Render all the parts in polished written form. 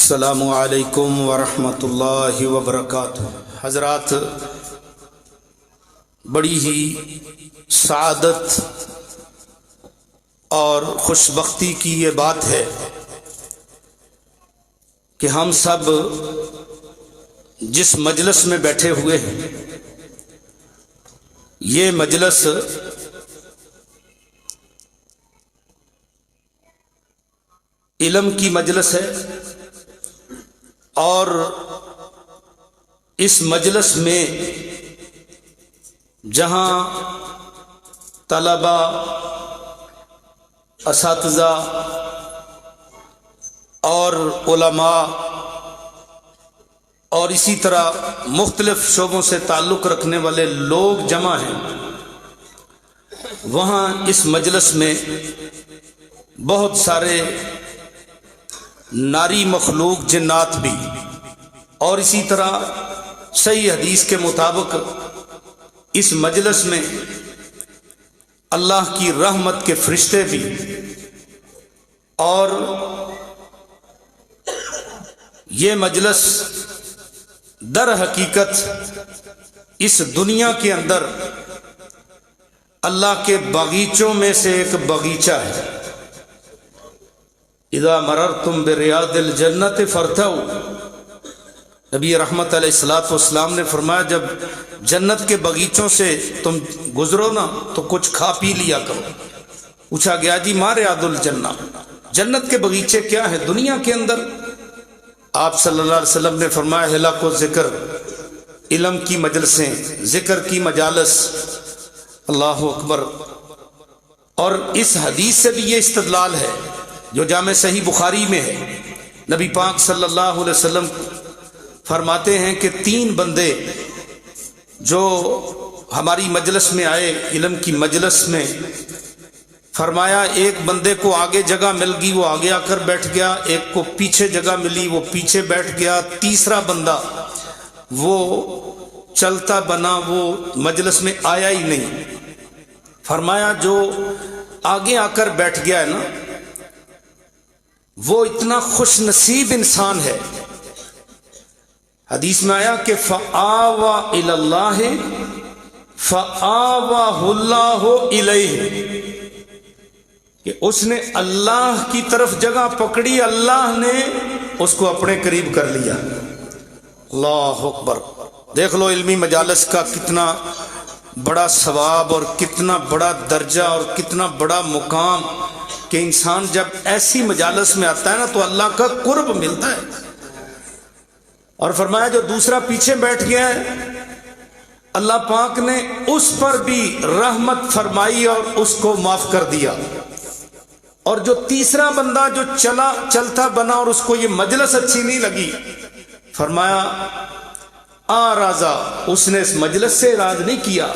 السلام علیکم ورحمۃ اللہ وبرکاتہ۔ حضرات، بڑی ہی سعادت اور خوش بختی کی یہ بات ہے کہ ہم سب جس مجلس میں بیٹھے ہوئے ہیں، یہ مجلس علم کی مجلس ہے، اور اس مجلس میں جہاں طلباء، اساتذہ اور علماء اور اسی طرح مختلف شعبوں سے تعلق رکھنے والے لوگ جمع ہیں، وہاں اس مجلس میں بہت سارے ناری مخلوق جنات بھی، اور اسی طرح صحیح حدیث کے مطابق اس مجلس میں اللہ کی رحمت کے فرشتے بھی، اور یہ مجلس در حقیقت اس دنیا کے اندر اللہ کے باغیچوں میں سے ایک باغیچہ ہے۔ اذا مررتم بریاض الجنت فارتعوا، نبی رحمت علیہ الصلوۃ والسلام نے فرمایا جب جنت کے باغیچوں سے تم گزرو نا تو کچھ کھا پی لیا کرو۔ پوچھا گیا جی ما ریاض الجنہ، جنت کے باغیچے کیا ہے دنیا کے اندر؟ آپ صلی اللہ علیہ وسلم نے فرمایا حلق و ذکر، علم کی مجلسیں، ذکر کی مجالس۔ اللہ اکبر۔ اور اس حدیث سے بھی یہ استدلال ہے جو جامع صحیح بخاری میں ہے، نبی پاک صلی اللہ علیہ وسلم فرماتے ہیں کہ 3 بندے جو ہماری مجلس میں آئے، علم کی مجلس میں، فرمایا ایک بندے کو آگے جگہ مل گئی، وہ آگے آ کر بیٹھ گیا، ایک کو پیچھے جگہ ملی، وہ پیچھے بیٹھ گیا، تیسرا بندہ وہ چلتا بنا، وہ مجلس میں آیا ہی نہیں۔ فرمایا جو آگے آ کر بیٹھ گیا ہے نا، وہ اتنا خوش نصیب انسان ہے۔ حدیث میں آیا کہ فآوى إلى الله فآواه الله إليه، کہ اس نے اللہ کی طرف جگہ پکڑی، اللہ نے اس کو اپنے قریب کر لیا۔ اللہ اکبر۔ دیکھ لو علمی مجالس کا کتنا بڑا ثواب اور کتنا بڑا درجہ اور کتنا بڑا مقام، کہ انسان جب ایسی مجالس میں آتا ہے نا تو اللہ کا قرب ملتا ہے۔ اور فرمایا جو دوسرا پیچھے بیٹھ گیا ہے، اللہ پاک نے اس پر بھی رحمت فرمائی اور اس کو معاف کر دیا۔ اور جو تیسرا بندہ جو چلتا بنا اور اس کو یہ مجلس اچھی نہیں لگی، فرمایا آرازا، اس نے اس مجلس سے اعراض نہیں کیا،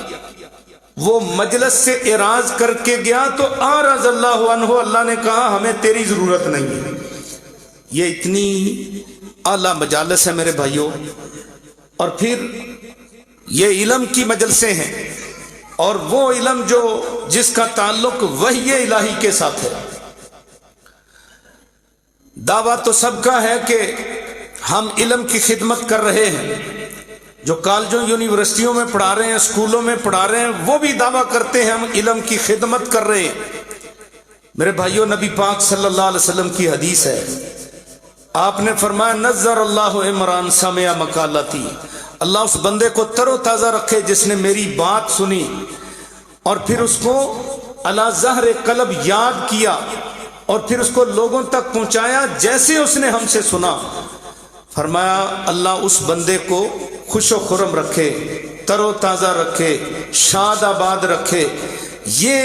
وہ مجلس سے اعراض کر کے گیا تو آراز اللہ عنہ، اللہ نے کہا ہمیں تیری ضرورت نہیں ہے۔ یہ اتنی اعلیٰ مجالس ہے میرے بھائیوں۔ اور پھر یہ علم کی مجلسیں ہیں، اور وہ علم جو جس کا تعلق وحی الہی کے ساتھ ہے۔ دعویٰ تو سب کا ہے کہ ہم علم کی خدمت کر رہے ہیں، جو کالجوں یونیورسٹیوں میں پڑھا رہے ہیں، اسکولوں میں پڑھا رہے ہیں، وہ بھی دعویٰ کرتے ہیں ہم علم کی خدمت کر رہے ہیں۔ میرے بھائیوں، نبی پاک صلی اللہ علیہ وسلم کی حدیث ہے، آپ نے فرمایا نظر اللہ عمران سمع مقالتی، اللہ اس بندے کو تر و تازہ رکھے جس نے میری بات سنی اور پھر اس کو علی ظہر قلب یاد کیا اور پھر اس کو لوگوں تک پہنچایا جیسے اس نے ہم سے سنا۔ فرمایا اللہ اس بندے کو خوش و خرم رکھے، تر و تازہ رکھے، شاد آباد رکھے۔ یہ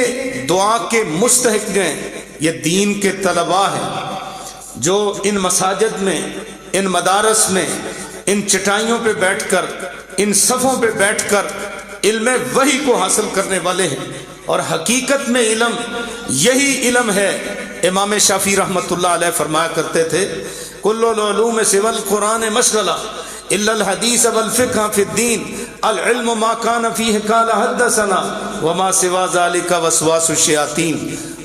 دعا کے مستحق ہیں، یہ دین کے طلباء ہیں جو ان مساجد میں، ان مدارس میں، ان چٹائیوں پہ بیٹھ کر، ان صفوں پہ بیٹھ کر علم وحی کو حاصل کرنے والے ہیں۔ اور حقیقت میں علم یہی علم ہے۔ امام شافعی رحمۃ اللہ علیہ فرمایا کرتے تھے کل العلوم سوى القرآن مشغلہ الا الحدیث والفقہ فی الدین، العلم ما کان فیہ قال حدثنا وما سوى ذلك وسواس الشیاطین۔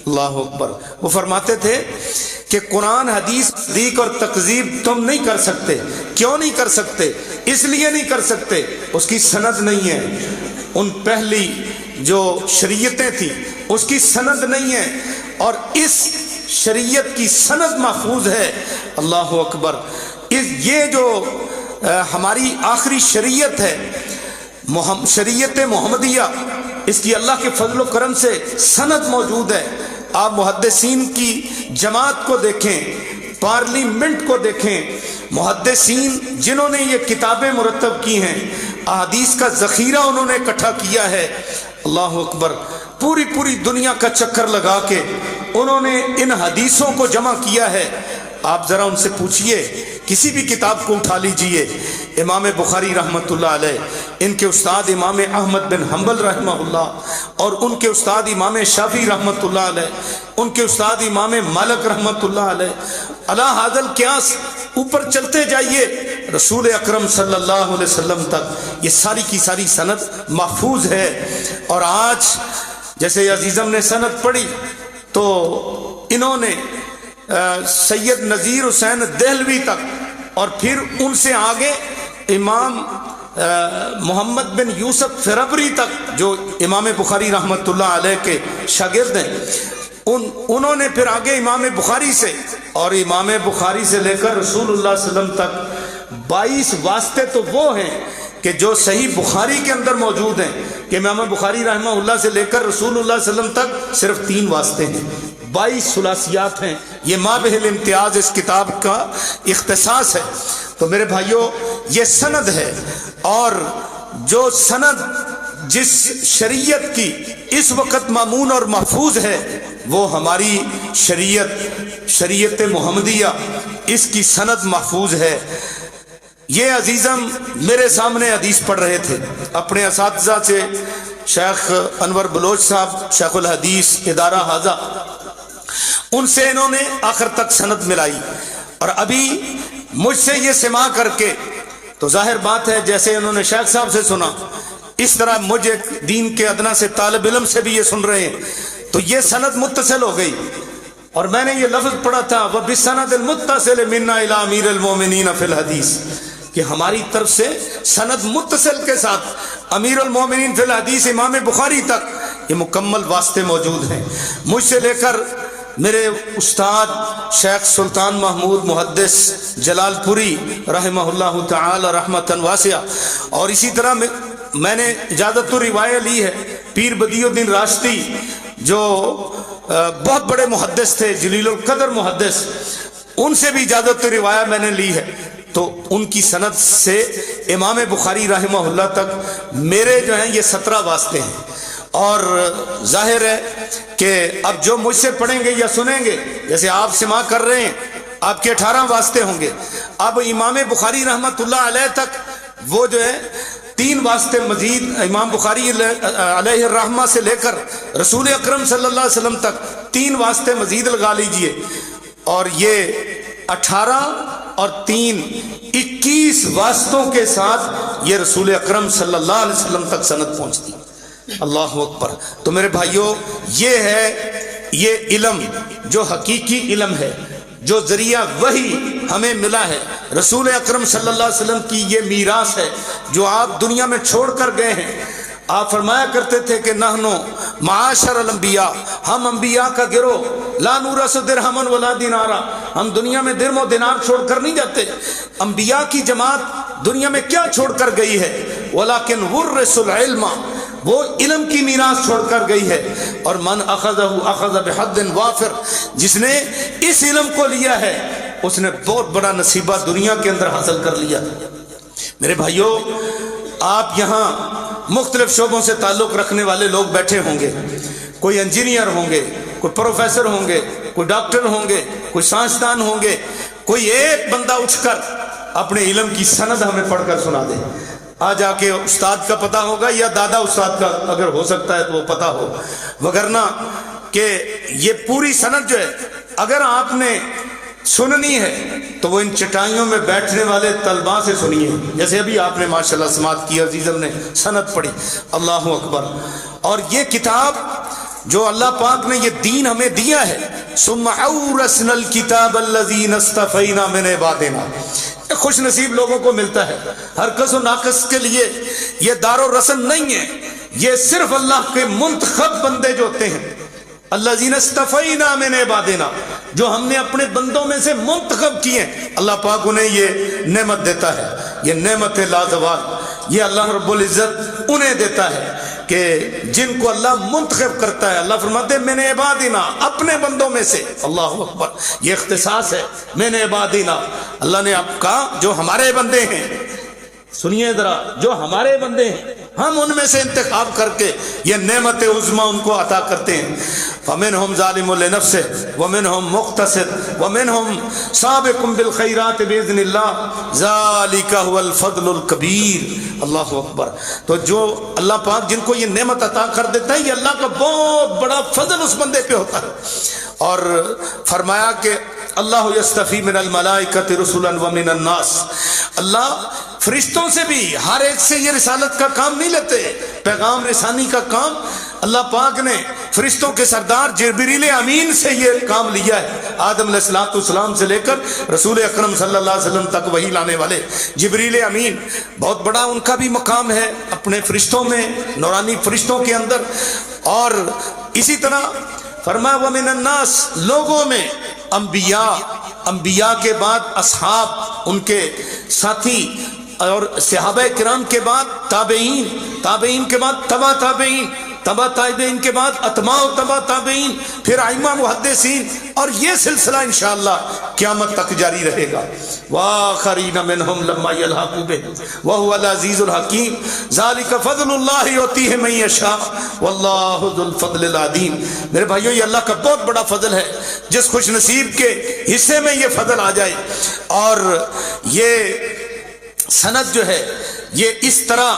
اللہ اکبر. وہ فرماتے تھے کہ قرآن حدیث تصدیق اور تکذیب تم نہیں کر سکتے. کیوں نہیں کر سکتے؟ اس لیے نہیں کر سکتے اس کی سند نہیں ہے. ان پہلی جو شریعتیں تھیں اس کی سند نہیں ہے، اور اس شریعت کی سند محفوظ ہے. اللہ اکبر. یہ جو ہماری آخری شریعت ہے شریعت محمدیہ، اس کی اللہ کے فضل و کرم سے سند موجود ہے. آپ محدثین کی جماعت کو دیکھیں، پارلیمنٹ کو دیکھیں، محدثین جنہوں نے یہ کتابیں مرتب کی ہیں، احادیث کا ذخیرہ انہوں نے اکٹھا کیا ہے. اللہ اکبر. پوری دنیا کا چکر لگا کے انہوں نے ان حدیثوں کو جمع کیا ہے. آپ ذرا ان سے پوچھئے، کسی بھی کتاب کو اٹھا لیجئے، امام بخاری رحمۃ اللہ علیہ، ان کے استاد امام احمد بن حنبل رحمہ اللہ، اور ان کے استاد امام شافعی رحمۃ اللہ علیہ، ان کے استاد امام مالک رحمۃ اللہ علیہ، علی ھذا القیاس اوپر چلتے جائیے رسول اکرم صلی اللہ علیہ وسلم تک. یہ ساری کی ساری سند محفوظ ہے. اور آج جیسے عزیزم نے سند پڑھی تو انہوں نے سید نذیر حسین دہلوی تک، اور پھر ان سے آگے امام محمد بن یوسف فربری تک جو امام بخاری رحمۃ اللہ علیہ کے شاگرد ہیں، انہوں نے پھر آگے امام بخاری سے، اور امام بخاری سے لے کر رسول اللہ صلی اللہ علیہ وسلم تک 22 واسطے تو وہ ہیں کہ جو صحیح بخاری کے اندر موجود ہیں، کہ امام بخاری رحمہ اللہ سے لے کر رسول اللہ صلی اللہ علیہ وسلم تک صرف 3 واسطے ہیں، 22 ثلاثیات ہیں. یہ مابہ الامتیاز اس کتاب کا اختصاص ہے. تو میرے بھائیوں، یہ سند ہے، اور جو سند جس شریعت کی اس وقت مامون اور محفوظ ہے وہ ہماری شریعت محمدیہ، اس کی سند محفوظ ہے. یہ عزیزم میرے سامنے حدیث پڑھ رہے تھے اپنے اساتذہ سے، شیخ انور بلوچ صاحب، شیخ الحدیث ادارہ حاضہ، ان سے انہوں نے آخر تک سند ملائی. اور ابھی مجھ سے یہ سماع کر کے تو ظاہر بات ہے جیسے انہوں نے شیخ صاحب سے سنا، اس طرح مجھے دین کے ادنا سے طالب علم سے بھی یہ سن رہے ہیں، تو یہ سند متصل ہو گئی. اور میں نے یہ لفظ پڑھا تھا وَبِالسَّنَدِ الْمُتَّصِلِ مِنَّا إِلَىٰ أَمِيرِ الْمُؤْمِنِينَ فِي الْحَدِيثِ، کہ ہماری طرف سے سند متصل کے ساتھ امیر المومنین فی الحدیث امام بخاری تک یہ مکمل واسطے موجود ہیں. مجھ سے لے کر میرے استاد شیخ سلطان محمود محدث جلال پوری رحمہ اللہ تعالی رحمتاً واسعہ، اور اسی طرح میں نے اجازت الروایہ لی ہے پیر بدیع الدین راشدی جو بہت بڑے محدث تھے، جلیل القدر محدث، ان سے بھی اجازت روایہ میں نے لی ہے. تو ان کی سند سے امام بخاری رحمہ اللہ تک میرے جو ہیں یہ 17 واسطے ہیں. اور ظاہر ہے کہ اب جو مجھ سے پڑھیں گے یا سنیں گے، جیسے آپ سماع کر رہے ہیں، آپ کے 18 واسطے ہوں گے. اب امام بخاری رحمۃ اللہ علیہ تک وہ جو ہے 3 واسطے مزید، امام بخاری علیہ الرحمہ سے لے کر رسول اکرم صلی اللہ علیہ وسلم تک 3 واسطے مزید لگا لیجئے، اور یہ 18 اور 3 21 واسطوں کے ساتھ یہ رسول اکرم صلی اللہ علیہ وسلم تک سند پہنچتی. اللہ اکبر. تو میرے بھائیوں، یہ ہے یہ علم جو حقیقی علم ہے، جو ذریعہ وحی ہمیں ملا ہے، رسول اکرم صلی اللہ علیہ وسلم کی یہ میراث ہے جو آپ دنیا میں چھوڑ کر گئے ہیں. آپ فرمایا کرتے تھے کہ نحنو معاشر الانبیاء، ہم انبیاء کا گروہ، لا نورث درہما ولا دینارا، ہم دنیا میں درم و دینار چھوڑ کر نہیں جاتے. انبیاء کی جماعت دنیا میں کیا چھوڑ کر گئی ہے؟ ولیکن ورث العلم، وہ علم کی میراث چھوڑ کر گئی ہے. اور من اخذہ اخذ بحد وافر، جس نے اس علم کو لیا ہے اس نے بہت بڑا نصیبہ دنیا کے اندر حاصل کر لیا. میرے بھائیوں، آپ یہاں مختلف شعبوں سے تعلق رکھنے والے لوگ بیٹھے ہوں گے، کوئی انجینئر ہوں گے، کوئی پروفیسر ہوں گے، کوئی ڈاکٹر ہوں گے، کوئی سائنسدان ہوں گے. کوئی ایک بندہ اٹھ کر اپنے علم کی سند ہمیں پڑھ کر سنا دے. آ جا کے استاد کا پتہ ہوگا یا دادا استاد کا اگر ہو سکتا ہے تو وہ پتہ ہو، وگرنہ کہ یہ پوری سند جو ہے اگر آپ نے سننی ہے تو وہ ان چٹائیوں میں بیٹھنے والے طلباء سے سنیے، جیسے ابھی آپ نے ماشاءاللہ سماعت کی، عزیزم نے سند پڑھی. اللہ اکبر. اور یہ کتاب جو اللہ پاک نے یہ دین ہمیں دیا ہے، ثم اورثنا الکتاب الذین اصطفینا من عبادنا، خوش نصیب لوگوں کو ملتا ہے، ہر کس و ناقص کے لیے یہ دار و رسم نہیں ہے، یہ صرف اللہ کے منتخب بندے جو ہوتے ہیں، الذین اصطفینا من عبادنا، جو ہم نے اپنے بندوں میں سے منتخب کیے، اللہ پاک انہیں یہ نعمت دیتا ہے، یہ نعمت لازوال، یہ اللہ رب العزت انہیں دیتا ہے کہ جن کو اللہ منتخب کرتا ہے۔ اللہ فرماتے ہیں من عبادنا، اپنے بندوں میں سے، اللہ اکبر، یہ اختصاص ہے، من عبادنا، اللہ نے آپ کہا جو ہمارے بندے ہیں، سنیے ذرا، جو ہمارے بندے ہیں ہم ان میں سے انتخاب کر کے یہ نعمت عظمیٰ ان کو عطا کرتے ہیں۔ فَمِنْهُمْ ظَالِمٌ لِنَفْسِهِ وَمِنْهُمْ مُقْتَصِدٌ وَمِنْهُمْ سَابِقٌ بِالْخَيْرَاتِ بِإِذْنِ اللَّهِ ذَلِكَ هُوَ الْفَضْلُ الْكَبِيرُ۔ اللہ اکبر۔ تو جو اللہ پاک جن کو یہ نعمت عطا کر دیتا ہے، یہ اللہ کا بہت بڑا فضل اس بندے پہ ہوتا ہے۔ اور فرمایا کہ اللہ یستفی من الملائکۃ رسلا ومن الناس، اللہ فرشتوں سے بھی ہر ایک سے یہ رسالت کا کام نہیں لیتے، پیغام رسانی کا کام اللہ پاک نے فرشتوں کے سردار جبریل امین سے یہ کام لیا ہے۔ آدم علیہ السلام سے لے کر رسول اکرم صلی اللہ علیہ وسلم تک وحی لانے والے جبریل امین، بہت بڑا ان کا بھی مقام ہے اپنے فرشتوں میں، نورانی فرشتوں کے اندر۔ اور اسی طرح فرمایا ومن الناس، لوگوں میں انبیاء، انبیاء کے بعد اصحاب، ان کے ساتھی، اور صحابہ کرام کے بعد تابعین، تابعین کے بعد تبع تابعین، تبع تابعین کے بعد اتباع و تبع تابعین، پھر ائمہ محدثین، اور یہ سلسلہ انشاءاللہ قیامت تک جاری رہے گا۔ وآخرین منہم لما یلحقوا بہم وہو العزیز الحکیم ذلک فضل اللہ یؤتیہ من یشاء واللہ ذو الفضل العظیم۔ میرے بھائیو، یہ اللہ کا بہت بڑا فضل ہے، جس خوش نصیب کے حصے میں یہ فضل آ جائے۔ اور یہ سند جو ہے یہ اس طرح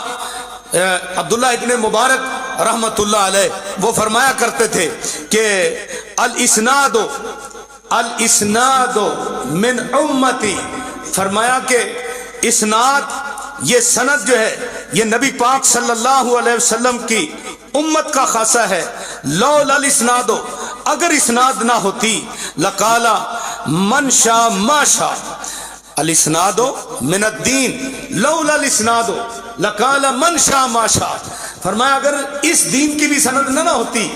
عبداللہ ابن مبارک رحمت اللہ علیہ وہ فرمایا کرتے تھے کہ الاسناد من امتی، فرمایا کہ اسناد، یہ سند جو ہے یہ نبی پاک صلی اللہ علیہ وسلم کی امت کا خاصہ ہے۔ لولا الاسناد، اگر اسناد نہ ہوتی، لقالا من شاء ما شاء، الاسناد من الدین لولا الاسناد لقال من شاء ما شاء، فرمایا اگر اس دین کی بھی سند نہ ہوتی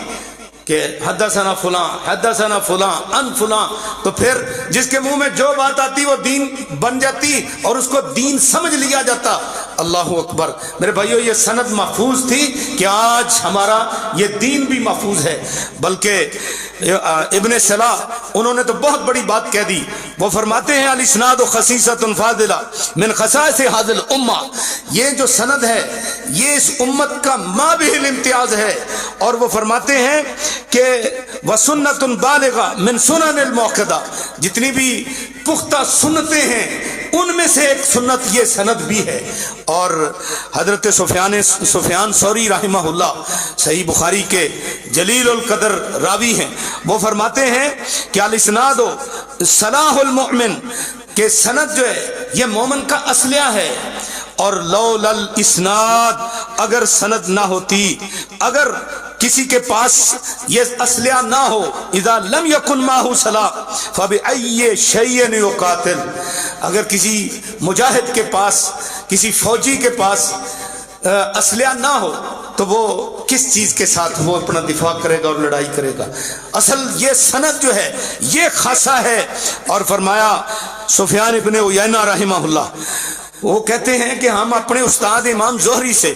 کہ حدثنا فلاں حدثنا فلاں ان فلاں، تو پھر جس کے منہ میں جو بات آتی وہ دین بن جاتی اور اس کو دین سمجھ لیا جاتا۔ اللہ اکبر۔ میرے بھائیو، یہ سند محفوظ تھی کہ آج ہمارا یہ دین بھی محفوظ ہے۔ بلکہ ابن صلاح انہوں نے تو بہت بڑی بات کہہ دی، وہ فرماتے ہیں الاسناد خصیصۃ فاضلہ من خصائص هذه الامہ، یہ جو سند ہے یہ اس امت کا ما به الامتیاز ہے۔ اور وہ فرماتے ہیں کہ وسنت بالغہ من سنن المؤکدہ، جتنی بھی پختہ سنتیں ہیں ان میں سے ایک سنت یہ سند بھی ہے۔ اور حضرت سفیان ثوری رحمہ اللہ صحیح بخاری کے جلیل القدر راوی ہیں، وہ فرماتے ہیں کہ الاسناد صلاح المؤمن، کہ سند جو ہے یہ مومن کا اسلحہ ہے۔ اور لولا الاسناد، اگر سند نہ ہوتی، اگر کسی کے پاس یہ اسلحہ نہ ہو، اذا لم یکن معہ سلاح فبأی شیء یقاتل، اگر کسی مجاہد کے پاس، کسی فوجی کے پاس اسلحہ نہ ہو تو وہ کس چیز کے ساتھ وہ اپنا دفاع کرے گا اور لڑائی کرے گا؟ اصل یہ سند جو ہے یہ خاصہ ہے۔ اور فرمایا سفیان ابن عیینہ رحمہ اللہ، وہ کہتے ہیں کہ ہم اپنے استاد امام زہری سے،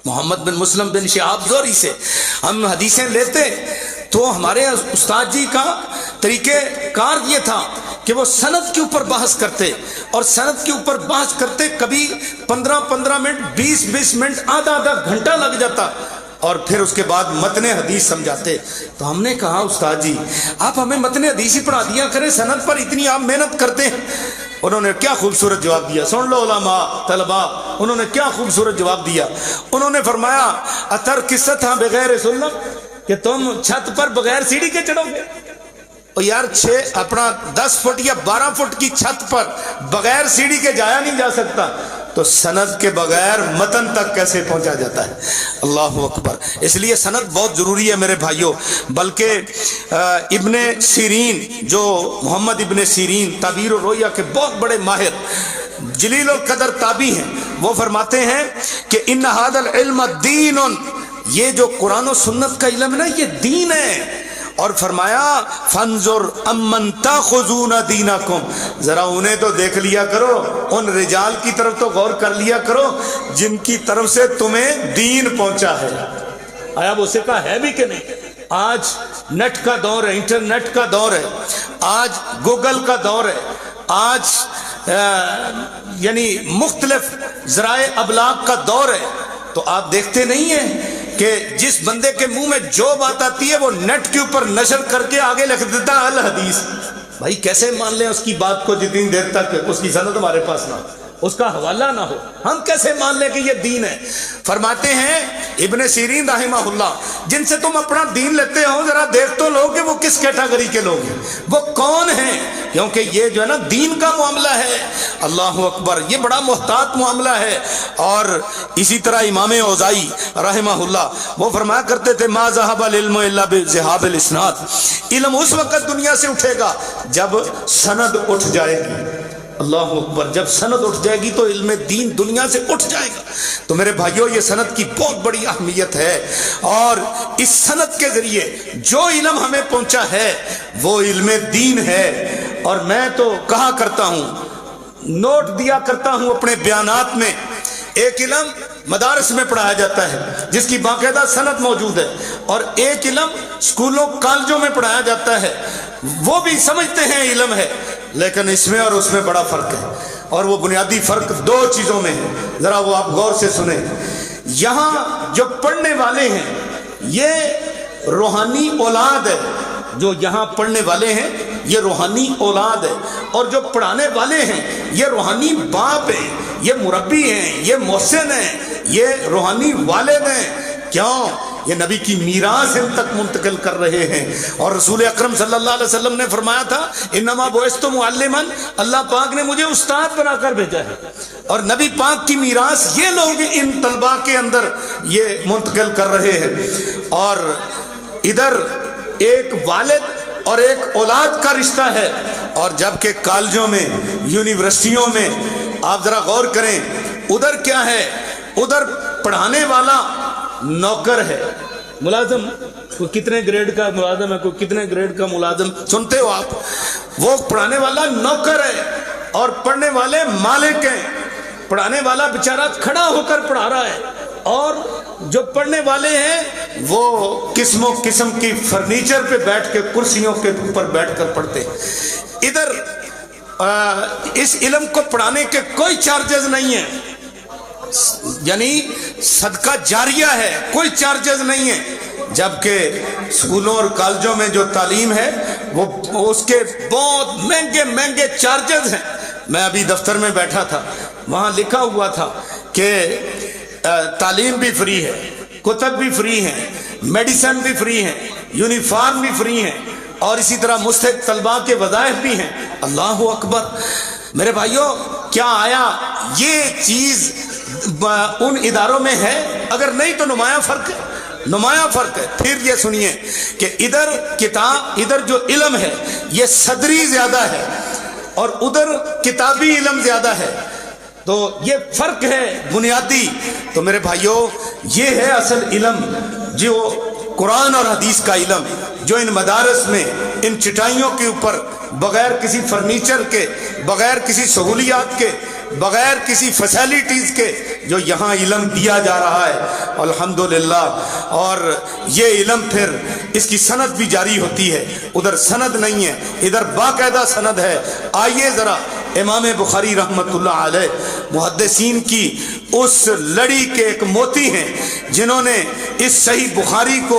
محمد بن مسلم بن شہاب زہری سے ہم حدیثیں لیتے، تو ہمارے استاد جی کا طریقہ کار یہ تھا کہ وہ سند کے اوپر بحث کرتے، اور سند کے اوپر بحث کرتے کبھی 15 منٹ 20 منٹ آدھا گھنٹہ لگ جاتا، اور پھر اس کے بعد متن حدیث سمجھاتے۔ تو ہم نے کہا استاد جی آپ ہمیں متن حدیث ہی پڑھا دیا کریں، سند پر اتنی آپ محنت کرتے ہیں۔ انہوں نے کیا خوبصورت جواب دیا، سن لو علماء طلباء، انہوں نے کیا خوبصورت جواب دیا۔ انہوں نے فرمایا اتر قصت ہاں بغیر سلم، کہ تم چھت پر بغیر سیڑھی کے چڑھو گے؟ اور یار 10 فٹ یا 12 فٹ کی چھت پر بغیر سیڑھی کے جایا نہیں جا سکتا، تو سند کے بغیر متن تک کیسے پہنچا جاتا ہے؟ اللہ اکبر۔ اس لیے سند بہت ضروری ہے میرے بھائیوں۔ بلکہ ابن سیرین، جو محمد ابن سیرین تعبیر و رؤیا کے بہت بڑے ماہر جلیل القدر تابعی ہیں، وہ فرماتے ہیں کہ ان ھذا العلم دین، یہ جو قرآن و سنت کا علم ہے نا، یہ دین ہے۔ اور فرمایا فانظر امن تاخذون دینکم، ذرا انہیں تو دیکھ لیا کرو، ان رجال کی طرف تو غور کر لیا کرو جن کی طرف سے تمہیں دین پہنچا ہے۔ آیا وہ سکا ہے بھی کہ نہیں؟ آج نیٹ کا دور ہے، انٹرنیٹ کا دور ہے، آج گوگل کا دور ہے، آج یعنی مختلف ذرائع ابلاغ کا دور ہے، تو آپ دیکھتے نہیں ہیں کہ جس بندے کے منہ میں جو بات آتی ہے وہ نیٹ کے اوپر نشر کر کے آگے لکھ دیتا ہے الحدیث۔ بھائی کیسے مان لیں اس کی بات کو جتنی دیر تک اس کی سند ہمارے پاس نہ ہو، اس کا حوالہ نہ ہو، ہم کیسے مان لیں کہ یہ دین ہے؟ فرماتے ہیں ابن سیرین رحمہ اللہ، جن سے تم اپنا دین لیتے ہو ذرا دیکھ تو لو کہ وہ کس کیٹیگری کے لوگ ہیں، وہ کون ہیں، کیونکہ یہ جو ہے نا دین کا معاملہ ہے۔ اللہ اکبر، یہ بڑا محتاط معاملہ ہے۔ اور اسی طرح امام اوزاعی رحمہ اللہ وہ فرمایا کرتے تھے ما ذهب العلم الا بذهاب الاسناد، علم اس وقت دنیا سے اٹھے گا جب سند اٹھ جائے گی۔ اللہ اکبر، جب سند اٹھ جائے گی تو علم دین دنیا سے اٹھ جائے گا۔ تو میرے بھائیوں یہ سند کی بہت بڑی اہمیت ہے، اور اس سند کے ذریعے جو علم ہمیں پہنچا ہے وہ علم دین ہے۔ اور میں تو کہا کرتا ہوں، نوٹ دیا کرتا ہوں اپنے بیانات میں، ایک علم مدارس میں پڑھایا جاتا ہے جس کی باقاعدہ سند موجود ہے، اور ایک علم اسکولوں کالجوں میں پڑھایا جاتا ہے، وہ بھی سمجھتے ہیں علم ہے، لیکن اس میں اور اس میں بڑا فرق ہے، اور وہ بنیادی فرق دو چیزوں میں ہے، ذرا وہ آپ غور سے سنیں۔ یہاں جو پڑھنے والے ہیں یہ روحانی اولاد ہے، جو یہاں پڑھنے والے ہیں یہ روحانی اولاد ہے، اور جو پڑھانے والے ہیں یہ روحانی باپ ہیں، یہ مربی ہیں، یہ محسن ہیں، یہ روحانی والد ہیں۔ کیوں؟ یہ نبی کی میراث ان تک منتقل کر رہے ہیں۔ اور رسول اکرم صلی اللہ علیہ وسلم نے فرمایا تھا انما بعثت معلما، اللہ پاک نے مجھے استاد بنا کر بھیجا ہے، اور نبی پاک کی میراث یہ لوگ ان طلباء کے اندر یہ منتقل کر رہے ہیں۔ اور ادھر ایک والد اور ایک اولاد کا رشتہ ہے، اور جبکہ کالجوں میں یونیورسٹیوں میں آپ ذرا غور کریں، ادھر کیا ہے؟ ادھر پڑھانے والا نوکر ہے، ملازم، کوئی کتنے گریڈ کا ملازم ہے، کوئی کتنے گریڈ کا ملازم، سنتے ہو آپ؟ وہ پڑھانے والا نوکر ہے اور پڑھنے والے مالک ہیں۔ پڑھانے والا بیچارہ کھڑا ہو کر پڑھا رہا ہے، اور جو پڑھنے والے ہیں وہ قسم و قسم کی فرنیچر پہ بیٹھ کے، کرسیوں کے اوپر بیٹھ کر پڑھتے ہیں۔ ادھر اس علم کو پڑھانے کے کوئی چارجز نہیں ہیں، یعنی صدقہ جاریہ ہے، کوئی چارجز نہیں ہے، جبکہ اسکولوں اور کالجوں میں جو تعلیم ہے وہ اس کے بہت مہنگے مہنگے چارجز ہیں۔ میں ابھی دفتر میں بیٹھا تھا، وہاں لکھا ہوا تھا کہ تعلیم بھی فری ہے، کتب بھی فری ہیں، میڈیسن بھی فری ہیں، یونیفارم بھی فری ہیں، اور اسی طرح مستحق طلباء کے وظائف بھی ہیں۔ اللہ اکبر، میرے بھائیوں کیا آیا یہ چیز ان اداروں میں ہے؟ اگر نہیں تو نمایاں فرق ہے، نمایاں فرق ہے۔ پھر یہ سنیے کہ ادھر کتاب، ادھر جو علم ہے یہ صدری زیادہ ہے، اور ادھر کتابی علم زیادہ ہے، تو یہ فرق ہے بنیادی۔ تو میرے بھائیوں یہ ہے اصل علم، جو قرآن اور حدیث کا علم، جو ان مدارس میں ان چٹائیوں کے اوپر بغیر کسی فرنیچر کے، بغیر کسی سہولیات کے، بغیر کسی فیسیلیٹیز کے جو یہاں علم دیا جا رہا ہے الحمدللہ۔ اور یہ علم پھر اس کی سند بھی جاری ہوتی ہے، ادھر سند نہیں ہے، ادھر باقاعدہ سند ہے۔ آئیے ذرا امام بخاری رحمت اللہ علیہ محدثین کی اس لڑی کے ایک موتی ہیں جنہوں نے اس صحیح بخاری کو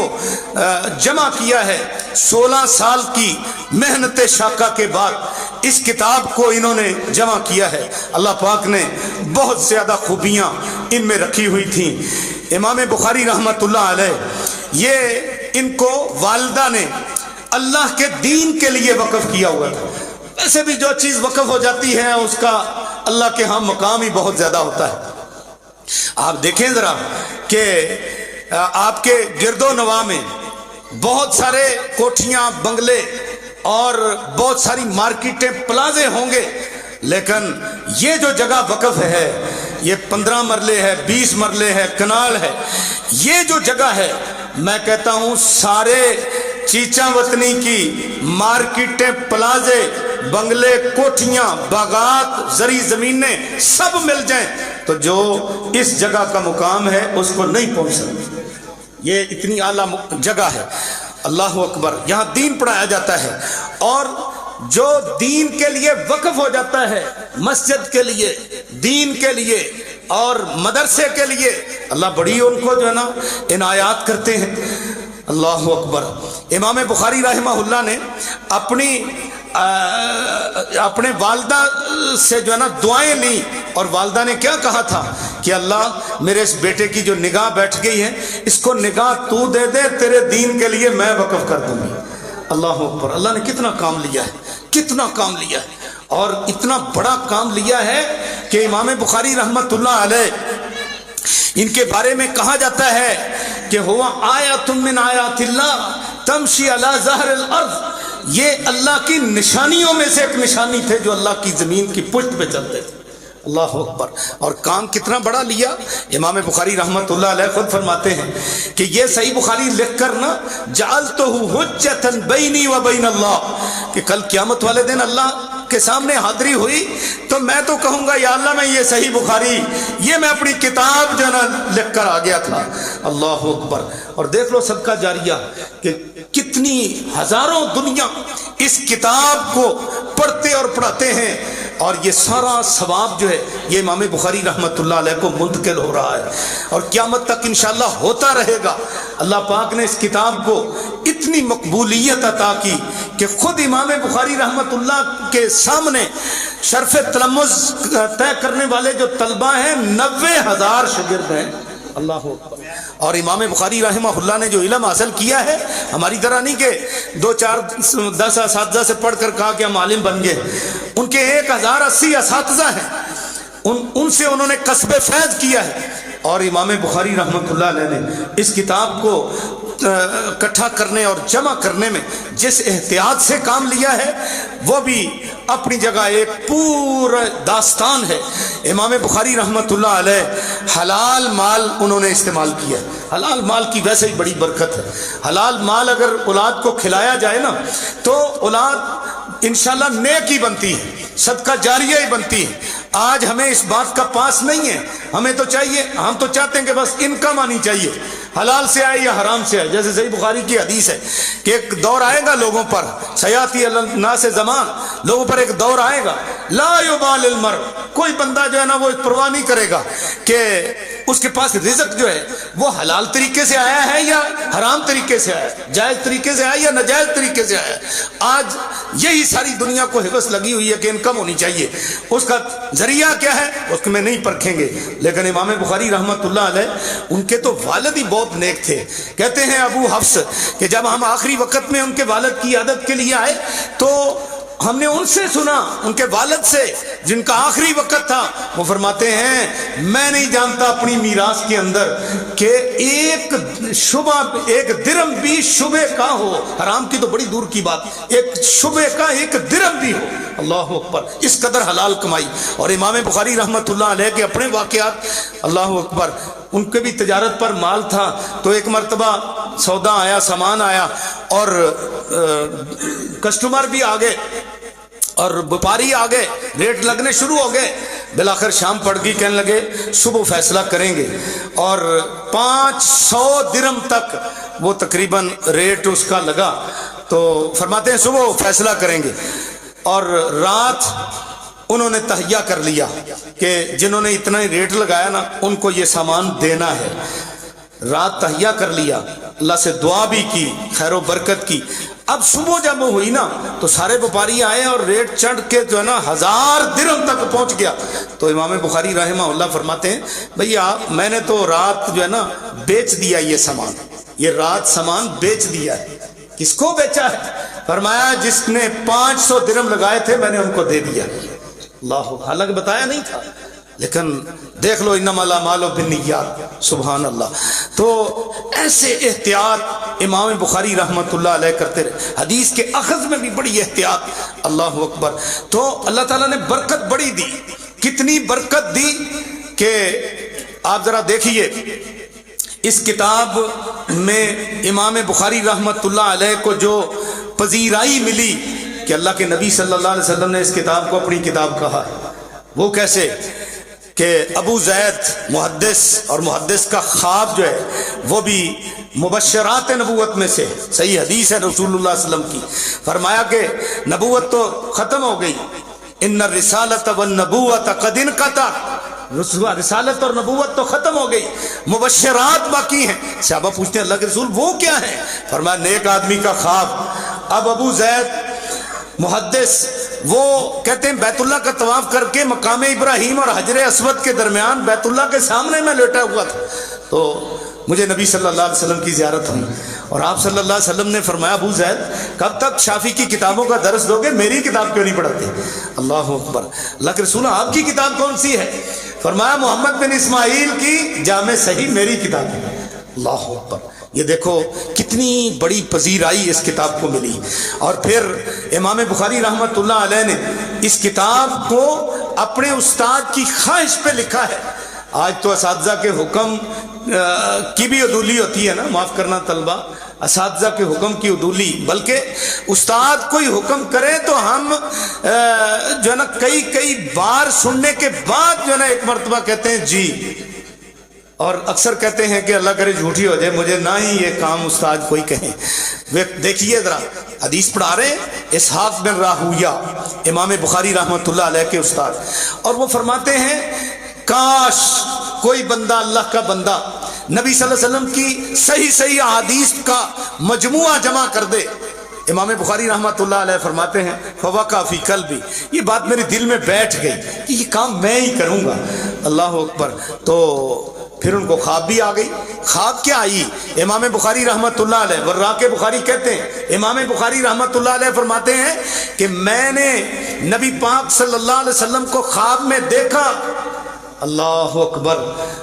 جمع کیا ہے، 16 سال کی محنت شاقہ کے بعد اس کتاب کو انہوں نے جمع کیا ہے۔ اللہ پاک نے بہت زیادہ خوبیاں ان میں رکھی ہوئی تھیں۔ امام بخاری رحمت اللہ علیہ یہ ان کو والدہ نے اللہ کے دین کے لیے وقف کیا ہوا تھا۔ ویسے بھی جو چیز وقف ہو جاتی ہے اس کا اللہ کے ہاں مقام ہی بہت زیادہ ہوتا ہے۔ آپ دیکھیں ذرا کہ آپ کے گرد و نواح میں بہت سارے کوٹھیاں، بنگلے اور بہت ساری مارکیٹیں، پلازے ہوں گے، لیکن یہ جو جگہ وقف ہے، یہ 15 مرلے ہے، 20 مرلے ہے، کنال ہے، یہ جو جگہ ہے، میں کہتا ہوں سارے چیچا وطنی کی مارکیٹیں، پلازے، بنگلے، کوٹھیاں، باغات، زرعی زمینیں سب مل جائیں تو جو اس جگہ کا مقام ہے اس کو نہیں پہنچ سکتے۔ یہ اتنی اعلیٰ جگہ ہے۔ اللہ اکبر، یہاں دین پڑھایا جاتا ہے، اور جو دین کے لیے وقف ہو جاتا ہے، مسجد کے لیے، دین کے لیے اور مدرسے کے لیے، اللہ بڑی ان کو جو ہے نا عنایات کرتے ہیں۔ اللہ اکبر۔ امام بخاری رحمہ اللہ نے اپنے والدہ سے جو ہے نا دعائیں لیں، اور والدہ نے کیا کہا تھا کہ اللہ میرے اس بیٹے کی جو نگاہ بیٹھ گئی ہے، اس کو نگاہ تو دے دے، تیرے دین کے لیے میں وقف کر دوں گی۔ اللہ اکبر۔ اللہ نے کتنا کام لیا ہے، کتنا کام لیا ہے، اور اتنا بڑا کام لیا ہے کہ امام بخاری رحمت اللہ علیہ، ان کے بارے میں کہا جاتا ہے کہ ہوا آیۃ من آیات اللہ تمشی علی ظہر الارض، یہ اللہ کی نشانیوں میں سے ایک نشانی تھے جو اللہ کی زمین کی پشت پہ چلتے تھے۔ اللہ اکبر۔ اور کام کتنا بڑا لیا۔ امام بخاری رحمت اللہ علیہ خود فرماتے ہیں کہ یہ صحیح بخاری لکھ کر نا جعلتہ حجۃ بینی و بین اللہ، کہ کل قیامت والے دن اللہ کے سامنے حاضری ہوئی تو میں تو کہوں گا یا اللہ میں یہ صحیح بخاری، یہ میں اپنی کتاب جو ہے نا لکھ کر آ گیا تھا۔ اللہ اکبر۔ اور دیکھ لو صدقہ جاریہ کہ کتنی ہزاروں دنیا اس کتاب کو پڑھتے اور پڑھاتے ہیں، اور یہ سارا ثواب جو ہے یہ امام بخاری رحمت اللہ علیہ کو منتقل ہو رہا ہے، اور قیامت تک انشاءاللہ ہوتا رہے گا۔ اللہ پاک نے اس کتاب کو اتنی مقبولیت عطا کی کہ خود امام بخاری رحمت اللہ کے سامنے شرف تلمذ طے کرنے والے جو طلبہ ہیں 90,000 شاگرد ہیں۔ اللہ اکبر۔ اور امام بخاری رحمہ اللہ نے جو علم حاصل کیا ہے، ہماری طرح نہیں کہ 2 4 10 اساتذہ سے پڑھ کر کہا کہ ہم عالم بن گئے، ان کے 1080 اساتذہ ہیں، ان سے انہوں نے کسب فیض کیا ہے۔ اور امام بخاری رحمۃ اللہ علیہ نے اس کتاب کو اکٹھا کرنے اور جمع کرنے میں جس احتیاط سے کام لیا ہے وہ بھی اپنی جگہ ایک پورا داستان ہے۔ امام بخاری رحمۃ اللہ علیہ حلال مال انہوں نے استعمال کیا ہے۔ حلال مال کی ویسے ہی بڑی برکت ہے۔ حلال مال اگر اولاد کو کھلایا جائے نا تو اولاد انشاءاللہ نیک ہی بنتی ہے، صدقہ جاریہ ہی بنتی ہے۔ آج ہمیں اس بات کا پاس نہیں ہے، ہمیں تو چاہیے، ہم تو چاہتے ہیں کہ بس انکم آنی چاہیے، حلال سے آئے یا حرام سے آئے۔ جیسے صحیح بخاری کی حدیث ہے کہ ایک دور آئے گا لوگوں پر، سیاتی الناس زمان، لوگوں پر ایک دور آئے گا، لا یبال المرء، کوئی بندہ جو ہے نا وہ پرواہ نہیں کرے گا کہ اس کے پاس رزق جو ہے وہ حلال طریقے سے آیا ہے یا حرام طریقے سے آیا ہے، جائز طریقے سے آیا یا ناجائز طریقے سے آیا ہے۔ آج یہی ساری دنیا کو حوث لگی ہوئی ہے کہ انکم ہونی چاہیے، اس کا ذریعہ کیا ہے اس میں نہیں پرکھیں گے۔ لیکن امام بخاری رحمت اللہ علیہ ان کے تو والد ہی بہت نیک تھے۔ کہتے ہیں ابو حفص کہ جب ہم آخری وقت میں ان کے والد کی عیادت کے لیے آئے تو ہم نے ان سے سنا، ان کے والد سے جن کا آخری وقت تھا، وہ فرماتے ہیں میں نہیں جانتا اپنی میراث کے اندر کہ ایک شبہ، ایک درم بھی شبے کا ہو، حرام کی تو بڑی دور کی بات، ایک شبے کا ایک درم بھی ہو۔ اللہ اکبر، اس قدر حلال کمائی۔ اور امام بخاری رحمت اللہ علیہ کے اپنے واقعات، اللہ اکبر، ان کے بھی تجارت پر مال تھا تو ایک مرتبہ سودا آیا، سامان آیا، اور کسٹمر بھی آ گئے اور وپاری آ گئے، ریٹ لگنے شروع ہو گئے۔ بالآخر شام پڑ گئی، کہنے لگے صبح فیصلہ کریں گے، اور 500 درم تک وہ تقریباً ریٹ اس کا لگا، تو فرماتے ہیں صبح فیصلہ کریں گے۔ اور رات انہوں نے تہیہ کر لیا کہ جنہوں نے اتنا ہی ریٹ لگایا نا ان کو یہ سامان دینا ہے۔ رات تہیہ کر لیا، اللہ سے دعا بھی کی، خیر و برکت کی۔ اب صبح جب وہ ہوئی نا تو سارے وپاری آئے اور ریٹ چڑھ کے جو ہے نا 1000 درہم تک پہنچ گیا۔ تو امام بخاری رحمہ اللہ فرماتے ہیں بھیا میں نے تو رات جو ہے نا بیچ دیا یہ سامان، یہ رات سامان بیچ دیا ہے۔ کس کو بیچا ہے؟ فرمایا جس نے 500 درہم لگائے تھے میں نے ان کو دے دیا۔ اللہ، حالانکہ بتایا نہیں تھا، لیکن دیکھ لو انما الاعمال بالنیات، سبحان اللہ۔ تو ایسے احتیاط امام بخاری رحمۃ اللہ علیہ کرتے رہے، حدیث کے اخذ میں بھی بڑی احتیاط، اللہ اکبر۔ تو اللہ تعالیٰ نے برکت بڑی دی، کتنی برکت دی کہ آپ ذرا دیکھیے، اس کتاب میں امام بخاری رحمۃ اللہ علیہ کو جو پذیرائی ملی کہ اللہ کے نبی صلی اللہ علیہ وسلم نے اس کتاب کو اپنی کتاب کہا ہے، وہ کیسے کہ ابو زید محدث، اور محدث کا خواب جو ہے وہ بھی مبشرات نبوت میں سے، صحیح حدیث ہے رسول اللہ صلی اللہ علیہ وسلم کی، فرمایا کہ نبوت تو ختم ہو گئی، ان الرسالۃ والنبوۃ قد انقطعت، رسالت اور نبوت تو ختم ہو گئی، مبشرات باقی ہیں۔ صحابہ پوچھتے ہیں اللہ کے رسول وہ کیا ہے؟ فرمایا نیک آدمی کا خواب۔ اب ابو زید محدث وہ کہتے ہیں بیت اللہ کا طواف کر کے مقام ابراہیم اور حجر اسود کے درمیان بیت اللہ کے سامنے میں لیٹا ہوا تھا، تو مجھے نبی صلی اللہ علیہ وسلم کی زیارت ہوئی، اور آپ صلی اللہ علیہ وسلم نے فرمایا ابو زید کب تک شافعی کی کتابوں کا درس دو گے، میری کتاب کیوں نہیں پڑھتے؟ اللہ اکبر۔ اللہ کے رسول آپ کی کتاب کون سی ہے؟ فرمایا محمد بن اسماعیل کی جامع صحیح میری کتاب ہے۔ اللہ اکبر۔ یہ دیکھو کتنی بڑی پذیرائی اس کتاب کو ملی۔ اور پھر امام بخاری رحمۃ اللہ علیہ نے اس کتاب کو اپنے استاد کی خواہش پہ لکھا ہے۔ آج تو اساتذہ کے حکم کی بھی عدولی ہوتی ہے نا، معاف کرنا طلبہ، اساتذہ کے حکم کی عدولی، بلکہ استاد کوئی حکم کرے تو ہم جو ہے نا کئی بار سننے کے بعد جو ہے نا ایک مرتبہ کہتے ہیں جی، اور اکثر کہتے ہیں کہ اللہ کرے جھوٹی ہو جائے، مجھے نہ ہی یہ کام استاد کوئی کہیں۔ دیکھیے ذرا حدیث پڑھا رہے اسحاق بن راہویہ امام بخاری رحمۃ اللہ علیہ کے استاد، اور وہ فرماتے ہیں کاش کوئی بندہ، اللہ کا بندہ، نبی صلی اللہ علیہ وسلم کی صحیح احادیث کا مجموعہ جمع کر دے۔ امام بخاری رحمۃ اللہ علیہ فرماتے ہیں فوقع فی قلبی، یہ بات میرے دل میں بیٹھ گئی کہ یہ کام میں ہی کروں گا۔ اللہ اکبر۔ تو پھر ان کو خواب بھی آ گئی۔ خواب کیا آئی؟ امام بخاری رحمۃ اللہ علیہ وراق بخاری کہتے ہیں، امام بخاری رحمۃ اللہ علیہ فرماتے ہیں کہ میں نے نبی پاک صلی اللہ علیہ وسلم کو خواب میں دیکھا۔ اللہ اکبر۔